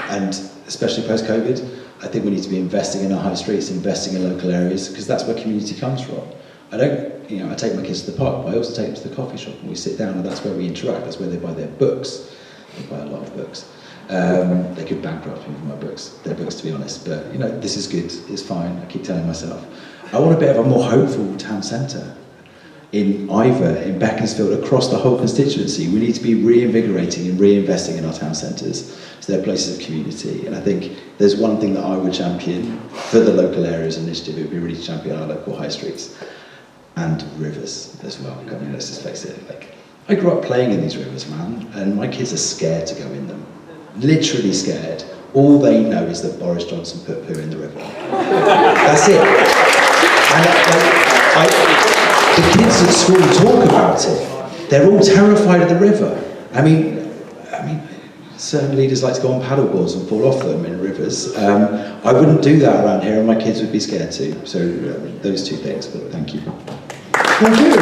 And especially post-COVID, I think we need to be investing in our high streets, investing in local areas, because that's where community comes from. I take my kids to the park, but I also take them to the coffee shop, and we sit down, and that's where we interact. That's where they buy their books. They buy a lot of books. They could bankrupt me for my books, their books, to be honest. But this is good. It's fine. I keep telling myself, I want a bit of a more hopeful town centre. In Iver, in Beaconsfield, across the whole constituency, we need to be reinvigorating and reinvesting in our town centres, so they're places of community. And I think there's one thing that I would champion for the local areas initiative. It would be really to champion our local high streets and rivers as well. I mean, let's just face it. I grew up playing in these rivers, man, and my kids are scared to go in them. Literally scared. All they know is that Boris Johnson put poo in the river. That's it. And the kids at school talk about it. They're all terrified of the river. I mean, certain leaders like to go on paddle boards and fall off them in rivers. I wouldn't do that around here, and my kids would be scared too. So those two things. But thank you. Thank you.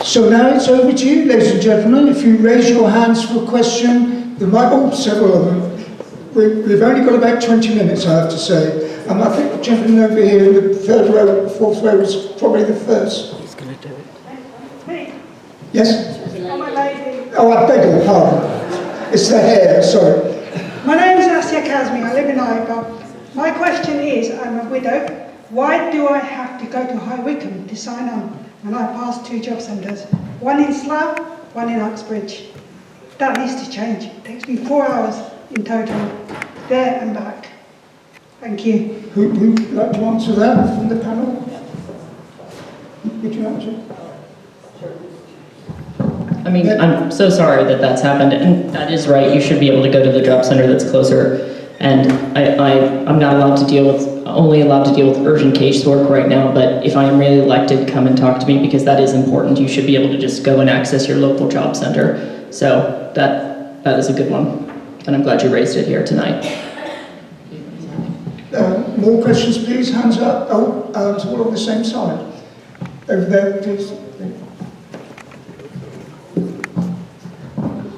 So now it's over to you, ladies and gentlemen. If you raise your hands for a question, there might be several of them. We've only got about 20 minutes, I have to say. And I think the gentleman over here in the third row, fourth row, is probably the first. He's going to do it. Me? Yes? I'm a lady. Oh, I beg your pardon. It's the hair, sorry. My name is Asya Kazmi. I live in Iver. My question is, I'm a widow. Why do I have to go to High Wycombe to sign on when I pass 2 job centres? One in Slough, one in Uxbridge. That needs to change. It takes me 4 hours in total, there and back. Thank you. Who would like to answer that from the panel? Would you answer? I mean, I'm so sorry that that's happened, and that is right. You should be able to go to the job center that's closer. And I'm not allowed to only allowed to deal with urgent casework right now, but if I am really elected, come and talk to me, because that is important. You should be able to just go and access your local job center. So that is a good one, and I'm glad you raised it here tonight. More questions, please. Hands up. Oh, it's all on the same side. Over there, please.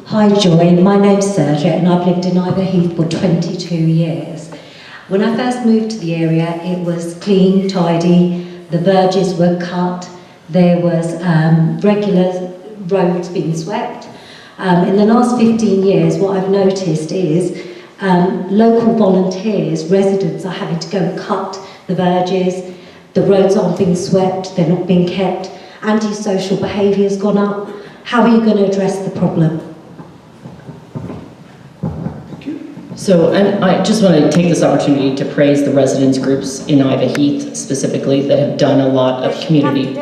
Hi Joy, my name's Sergia and I've lived in Iver Heath for 22 years. When I first moved to the area, it was clean, tidy, the verges were cut, there was regular roads being swept. In the last 15 years, what I've noticed is local volunteers, residents are having to go and cut the verges, the roads aren't being swept, they're not being kept, antisocial behaviour's gone up. How are you going to address the problem? So, and I just want to take this opportunity to praise the residents groups in Iver Heath specifically that have done a lot of community.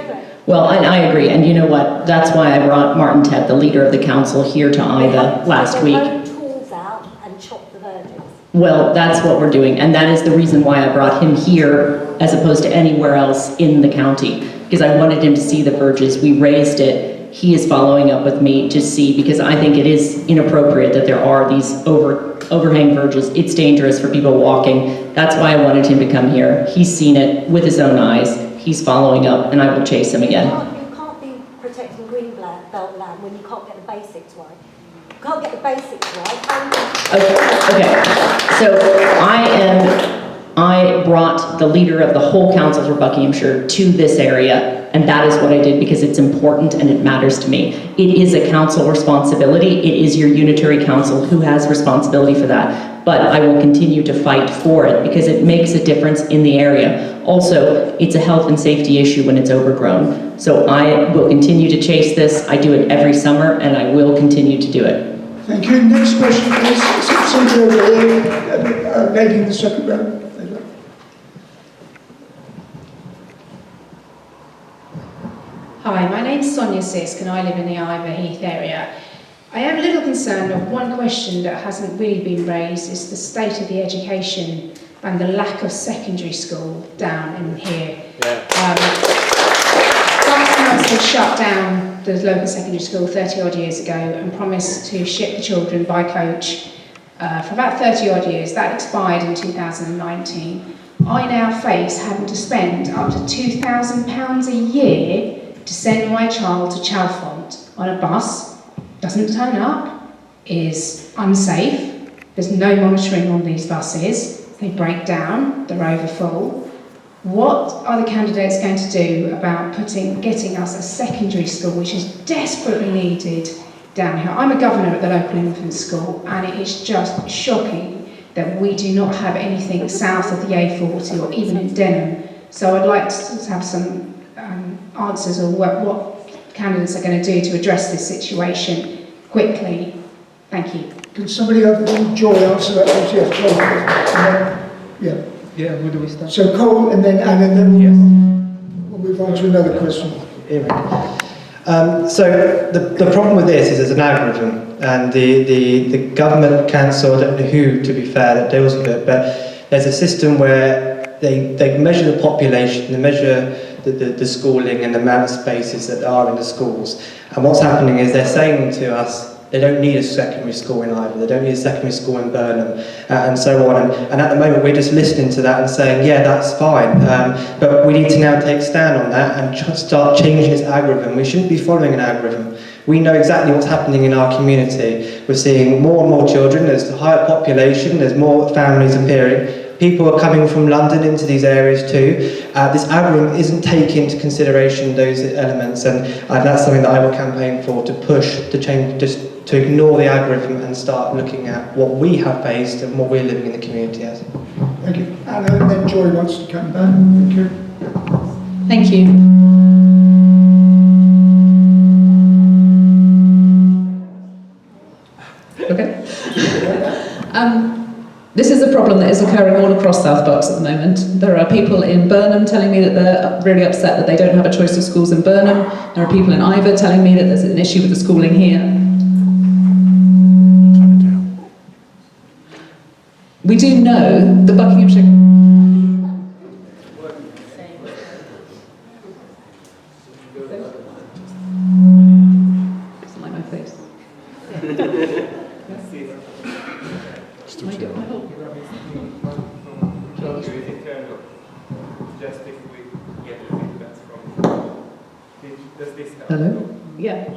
Well, I agree, and you know what? That's why I brought Martin Ted, the leader of the council, here to Iver last week. Tools out and chop the verges. Well, that's what we're doing, and that is the reason why I brought him here as opposed to anywhere else in the county, because I wanted him to see the verges. We raised it. He is following up with me to see, because I think it is inappropriate that there are these overhang verges. It's dangerous for people walking. That's why I wanted him to come here. He's seen it with his own eyes. He's following up, and I will chase him again. You can't be protecting green belt land when you can't get the basics right. You can't get the basics right. Okay. So I brought the leader of the whole council for Buckinghamshire to this area, and that is what I did because it's important and it matters to me. It is a council responsibility. It is your unitary council who has responsibility for that. But I will continue to fight for it because it makes a difference in the area. Also, it's a health and safety issue when it's overgrown. So I will continue to chase this. I do it every summer, and I will continue to do it. Thank you. Next question, please. Somebody over here, lady in the second row. Hi, my name's Sonia Sisk and I live in the Iver Heath area. I am a little concerned of one question that hasn't really been raised, is the state of the education and the lack of secondary school down in here. Dartmouth had shut down the local secondary school 30 odd years ago and promised to ship the children by coach for about 30 odd years. That expired in 2019. I now face having to spend up to £2,000 a year to send my child to Chalfont on a bus, doesn't turn up, is unsafe, there's no monitoring on these buses, they break down, they're overfull. What are the candidates going to do about getting us a secondary school which is desperately needed down here? I'm a governor at the local infant school and it is just shocking that we do not have anything south of the A40 or even in Denham. So I'd like to have some answers or what candidates are going to do to address this situation quickly. Thank you. Can somebody over there, Joy, answer that? Yes, Joy. Yeah, where do we start? So Cole and then Anne, and then we'll move on to another question. So the problem with this is there's an algorithm, and the government council, I don't know who, to be fair, that deals with it, but there's a system where they measure the population, they measure the schooling and the amount of spaces that are in the schools. And what's happening is they're saying to us, they don't need a secondary school in Iver, they don't need a secondary school in Burnham, and so on. And at the moment we're just listening to that and saying, yeah, that's fine. But we need to now take a stand on that and start changing this algorithm. We shouldn't be following an algorithm. We know exactly what's happening in our community. We're seeing more and more children, there's a higher population, there's more families appearing. People are coming from London into these areas too. This algorithm isn't taking into consideration those elements, and that's something that I will campaign for, to push, to change, just to ignore the algorithm and start looking at what we have faced and what we're living in the community as. Thank you. Anna, and then Joy wants to come back. Thank you. Thank you. Okay. This is a problem that is occurring all across South Bucks at the moment. There are people in Burnham telling me that they're really upset that they don't have a choice of schools in Burnham. There are people in Iver telling me that there's an issue with the schooling here. We do know the Buckinghamshire... Doesn't like my face. Hello? Yeah.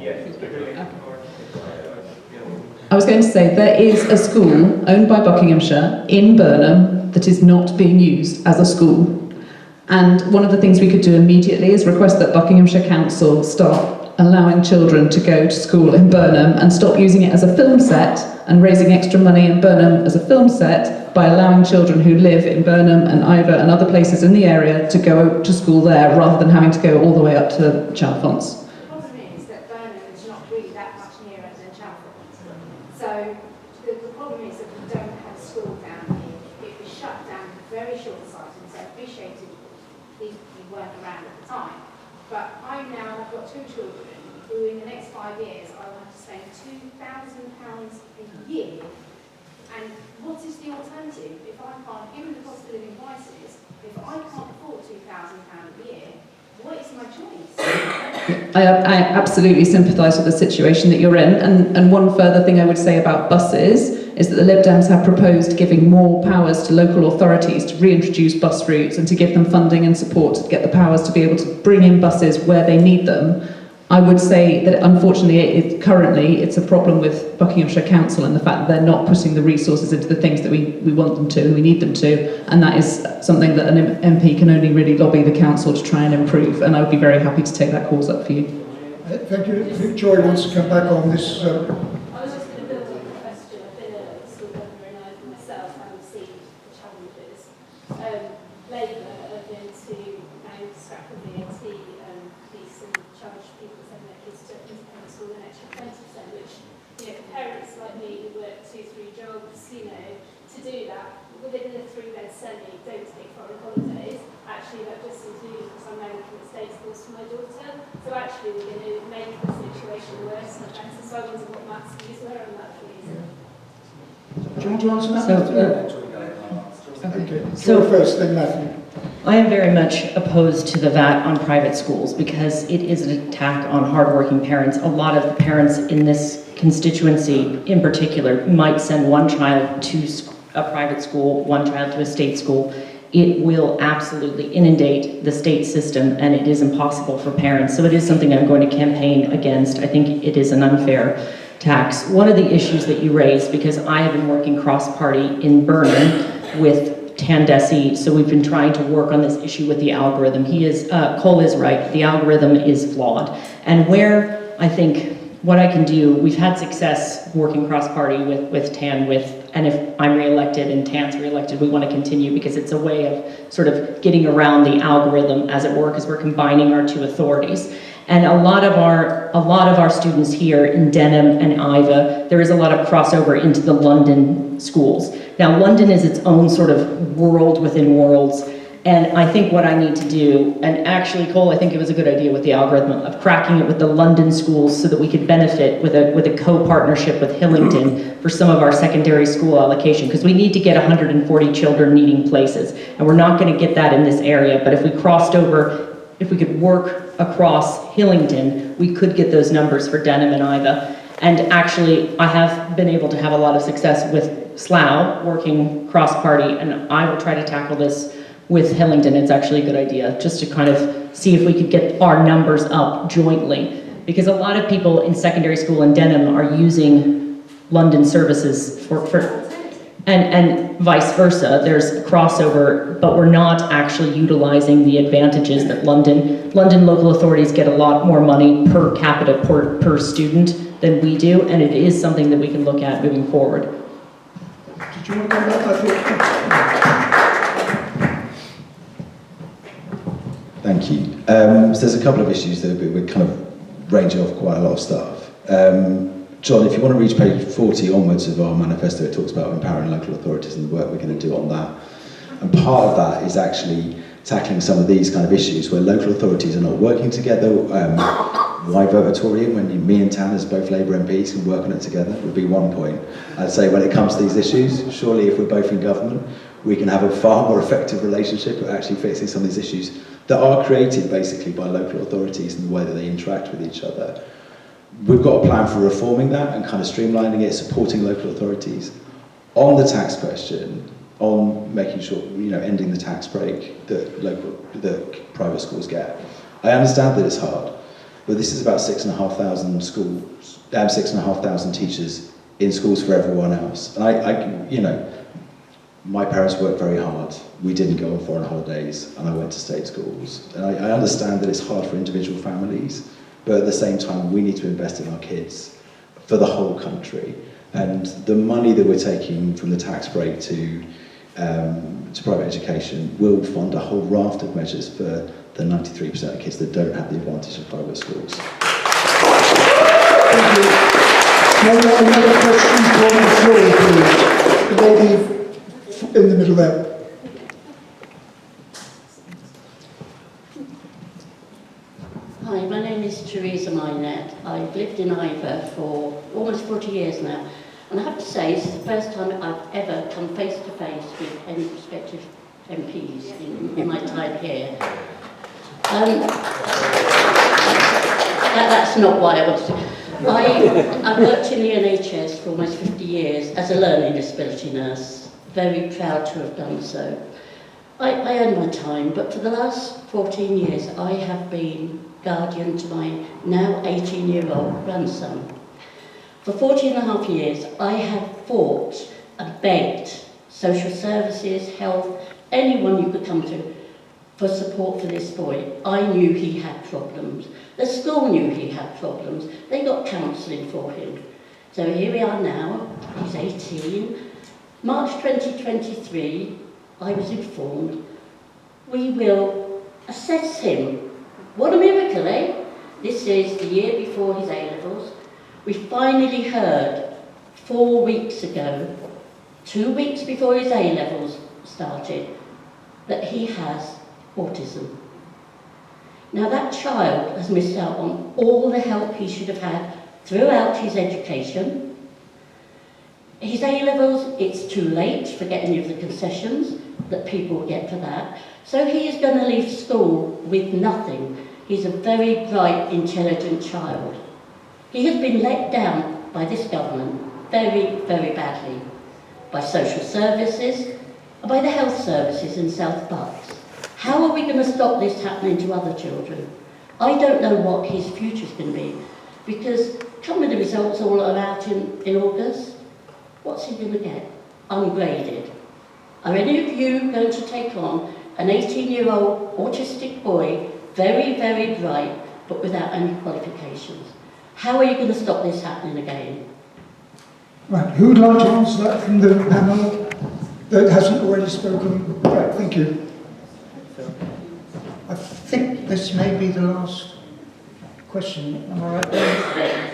I was going to say, there is a school owned by Buckinghamshire in Burnham that is not being used as a school. And one of the things we could do immediately is request that Buckinghamshire Council start allowing children to go to school in Burnham and stop using it as a film set and raising extra money in Burnham as a film set by allowing children who live in Burnham and Iver and other places in the area to go to school there rather than having to go all the way up to Chalfonts. The problem is that Burnham is not really that much nearer than Chalfont. So the problem is that we don't have a school down here. It was shut down very short-sighted, so I appreciated you weren't around at the time. But I've got two children who in the next 5 years I will have to spend £2,000 a year. And what is the alternative? If I can't, given the cost of living prices, if I can't afford £2,000 a year, what is my choice? I absolutely sympathise with the situation that you're in, and one further thing I would say about buses is that the Lib Dems have proposed giving more powers to local authorities to reintroduce bus routes and to give them funding and support to get the powers to be able to bring in buses where they need them. I would say that unfortunately currently it's a problem with Buckinghamshire Council and the fact that they're not putting the resources into the things that we want them to and we need them to, and that is something that an MP can only really lobby the council to try and improve, and I would be very happy to take that cause up for you. Thank you. I think Joy wants to come back on this. I was just going to build on the question. I've been a school governor in Iver myself and seen the challenges. Labour have been to scrap the VAT piece and charge people sending their kids to independent school an extra 20%, which, parents like me who work 2-3 jobs, to do that within a 3-bed semi, don't take foreign holidays, actually that just is used because I'm now looking at state schools for my daughter. So actually we're going to make the situation worse. And so I wonder what Matt's views were on that, please. Do you want to answer that? Okay. So first, then Matthew. I am very much opposed to the VAT on private schools because it is an attack on hardworking parents. A lot of the parents in this constituency in particular might send one child to a private school, one child to a state school. It will absolutely inundate the state system and it is impossible for parents. So it is something I'm going to campaign against. I think it is an unfair tax. One of the issues that you raised, because I have been working cross-party in Burnham with Tandesi, so we've been trying to work on this issue with the algorithm. Cole is right, the algorithm is flawed. And where I think what I can do, we've had success working cross-party with Tan, and if I'm re-elected and Tan's re-elected, we want to continue because it's a way of sort of getting around the algorithm, as it were, because we're combining our two authorities. And a lot of our students here in Denham and Iver, there is a lot of crossover into the London schools. Now, London is its own sort of world within worlds, and I think what I need to do, and actually, Cole, I think it was a good idea with the algorithm of cracking it with the London schools so that we could benefit with a co-partnership with Hillington for some of our secondary school allocation, because we need to get 140 children needing places, and we're not going to get that in this area, but if we crossed over, if we could work across Hillington, we could get those numbers for Denham and Iver. And actually, I have been able to have a lot of success with Slough, working cross-party, and I will try to tackle this with Hillington. It's actually a good idea, just to kind of see if we could get our numbers up jointly. Because a lot of people in secondary school in Denham are using London services and vice versa. There's crossover, but we're not actually utilizing the advantages that London local authorities get a lot more money per capita per student than we do, and it is something that we can look at moving forward. Did you want to come back? Thank you. So there's a couple of issues that we're kind of ranging off quite a lot of stuff. John, if you want to reach page 40 onwards of our manifesto, it talks about empowering local authorities and the work we're going to do on that. And part of that is actually tackling some of these kind of issues where local authorities are not working together. Why votatorium when me and Tan, as both Labour MPs, can work on it together would be one point. I'd say when it comes to these issues, surely if we're both in government, we can have a far more effective relationship at actually fixing some of these issues that are created basically by local authorities and the way that they interact with each other. We've got a plan for reforming that and kind of streamlining it, supporting local authorities. On the tax question, on making sure, ending the tax break that private schools get. I understand that it's hard, but this is about 6,500 schools, 6,500 teachers in schools for everyone else. And my parents worked very hard. We didn't go on foreign holidays, and I went to state schools. And I understand that it's hard for individual families, but at the same time, we need to invest in our kids for the whole country. And the money that we're taking from the tax break to private education will fund a whole raft of measures for the 93% of kids that don't have the advantage of private schools. Thank you. Now, another question from the floor, please. The lady in the middle there. Hi, my name is Teresa Minette. I've lived in Iver for almost 40 years now. And I have to say, this is the first time I've ever come face to face with any prospective MPs in my time here. That's not why I wanted to. I worked in the NHS for almost 50 years as a learning disability nurse. Very proud to have done so. I earned my time, but for the last 14 years I have been guardian to my now 18-year-old grandson. For 40 and a half years, I have fought and begged social services, health, anyone you could come to for support for this boy. I knew he had problems. The school knew he had problems. They got counselling for him. So here we are now, he's 18. March 2023, I was informed, we will assess him. What a miracle, eh? This is the year before his A-levels. We finally heard 4 weeks ago, 2 weeks before his A-levels started, that he has autism. Now that child has missed out on all the help he should have had throughout his education. His A-levels, it's too late for getting any of the concessions that people get for that. So he is going to leave school with nothing. He's a very bright, intelligent child. He has been let down by this government very, very badly. By social services, and by the health services in South Bucks. How are we going to stop this happening to other children? I don't know what his future's going to be, because come with the results all are out in August, what's he going to get? Ungraded. Are any of you going to take on an 18-year-old autistic boy, very, very bright, but without any qualifications? How are you going to stop this happening again? Right, who would like to answer that from the panel that hasn't already spoken? Right, thank you. I think this may be the last question. Am I right there?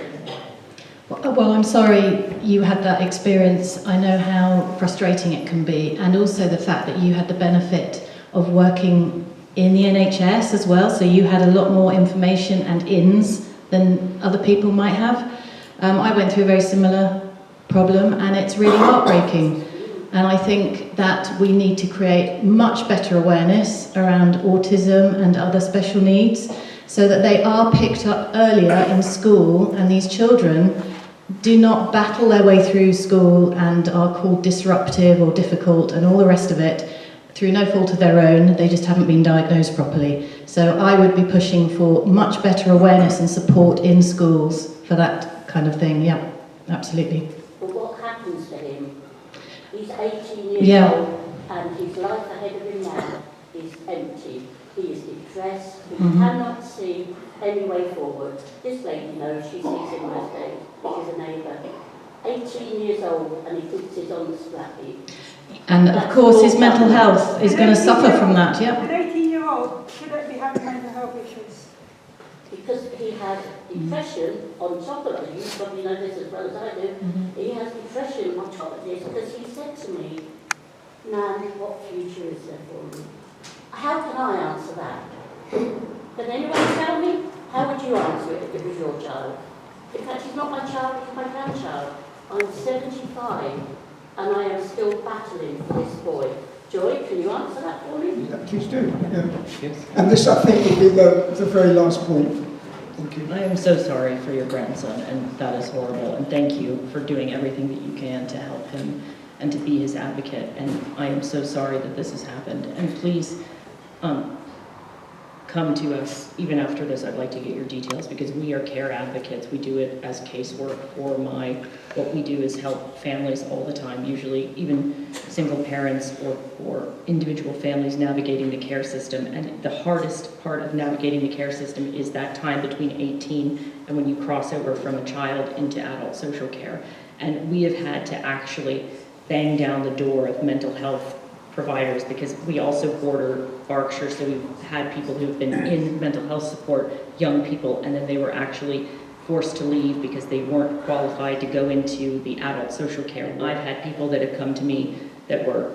Well, I'm sorry you had that experience. I know how frustrating it can be, and also the fact that you had the benefit of working in the NHS as well, so you had a lot more information and ins than other people might have. I went through a very similar problem, and it's really heartbreaking. And I think that we need to create much better awareness around autism and other special needs, so that they are picked up earlier in school, and these children do not battle their way through school and are called disruptive or difficult and all the rest of it through no fault of their own. They just haven't been diagnosed properly. So I would be pushing for much better awareness and support in schools for that kind of thing. Yeah, absolutely. But what happens to him? He's 18 years old, and his life ahead of him now is empty. He is depressed. He cannot see any way forward. This lady knows, she sees him most days. She's a neighbour. 18 years old, and he thinks he's on the scrap heap. And of course his mental health is going to suffer from that, yeah. An 18-year-old shouldn't be having mental health issues. Because he has depression on top of it. You probably know this as well as I do. He has depression on top of this because he said to me, "Nan, what future is there for me?" How can I answer that? Can anyone tell me? How would you answer it if it was your child? In fact, he's not my child, he's my grandchild. I'm 75 and I am still battling for this boy. Joy, can you answer that for me? Yeah, please do. Yeah. Yes. And this, I think, will be the very last point. Thank you. I am so sorry for your grandson, and that is horrible. And thank you for doing everything that you can to help him and to be his advocate. And I am so sorry that this has happened. And please come to us even after this. I'd like to get your details, because we are care advocates. We do it as casework for what we do is help families all the time, usually even single parents or individual families navigating the care system. And the hardest part of navigating the care system is that time between 18 and when you cross over from a child into adult social care. And we have had to actually bang down the door of mental health providers, because we also border Berkshire, so we've had people who've been in mental health support, young people, and then they were actually forced to leave because they weren't qualified to go into the adult social care. I've had people that have come to me that were,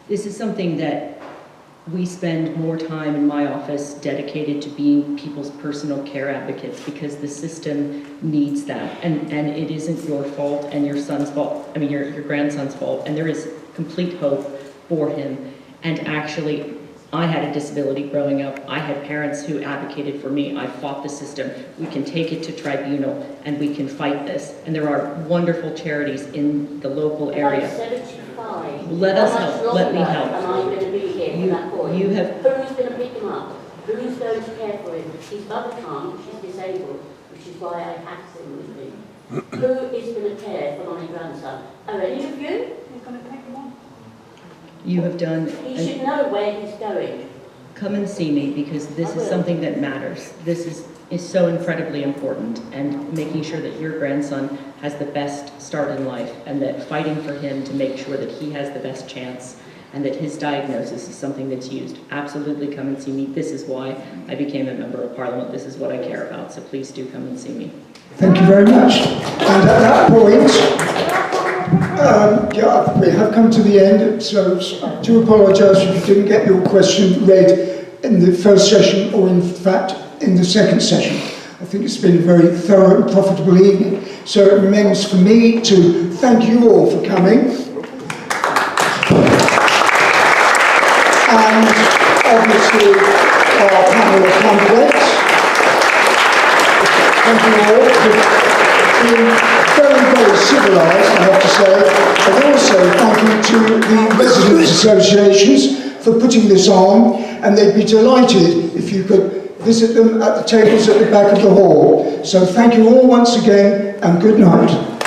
this is something that we spend more time in my office dedicated to being people's personal care advocates, because the system needs that. And it isn't your fault and your son's fault, I mean your grandson's fault, and there is complete hope for him. And actually, I had a disability growing up. I had parents who advocated for me. I fought the system. We can take it to tribunal and we can fight this. And there are wonderful charities in the local area. I'm 75. Let us help. Let me help. And I'm going to be here for that boy. You have. Who's going to pick him up? Who's going to care for him? His mother can't. She's disabled, which is why I have him with me. Who is going to care for my grandson? Are any of you? Who's going to take him on? You have done. He should know where he's going. Come and see me, because this is something that matters. This is so incredibly important, and making sure that your grandson has the best start in life, and that fighting for him to make sure that he has the best chance and that his diagnosis is something that's used. Absolutely come and see me. This is why I became a member of Parliament. This is what I care about, so please do come and see me. Thank you very much. And at that point, Yeah, we have come to the end, so I do apologise if you didn't get your question read in the first session, or in fact in the second session. I think it's been a very thorough and profitable evening. So it remains for me to thank you all for coming. And obviously our panel of candidates. Thank you all for being very, very civilised, I have to say. And also thank you to the residents' associations for putting this on, and they'd be delighted if you could visit them at the tables at the back of the hall. So thank you all once again, and good night.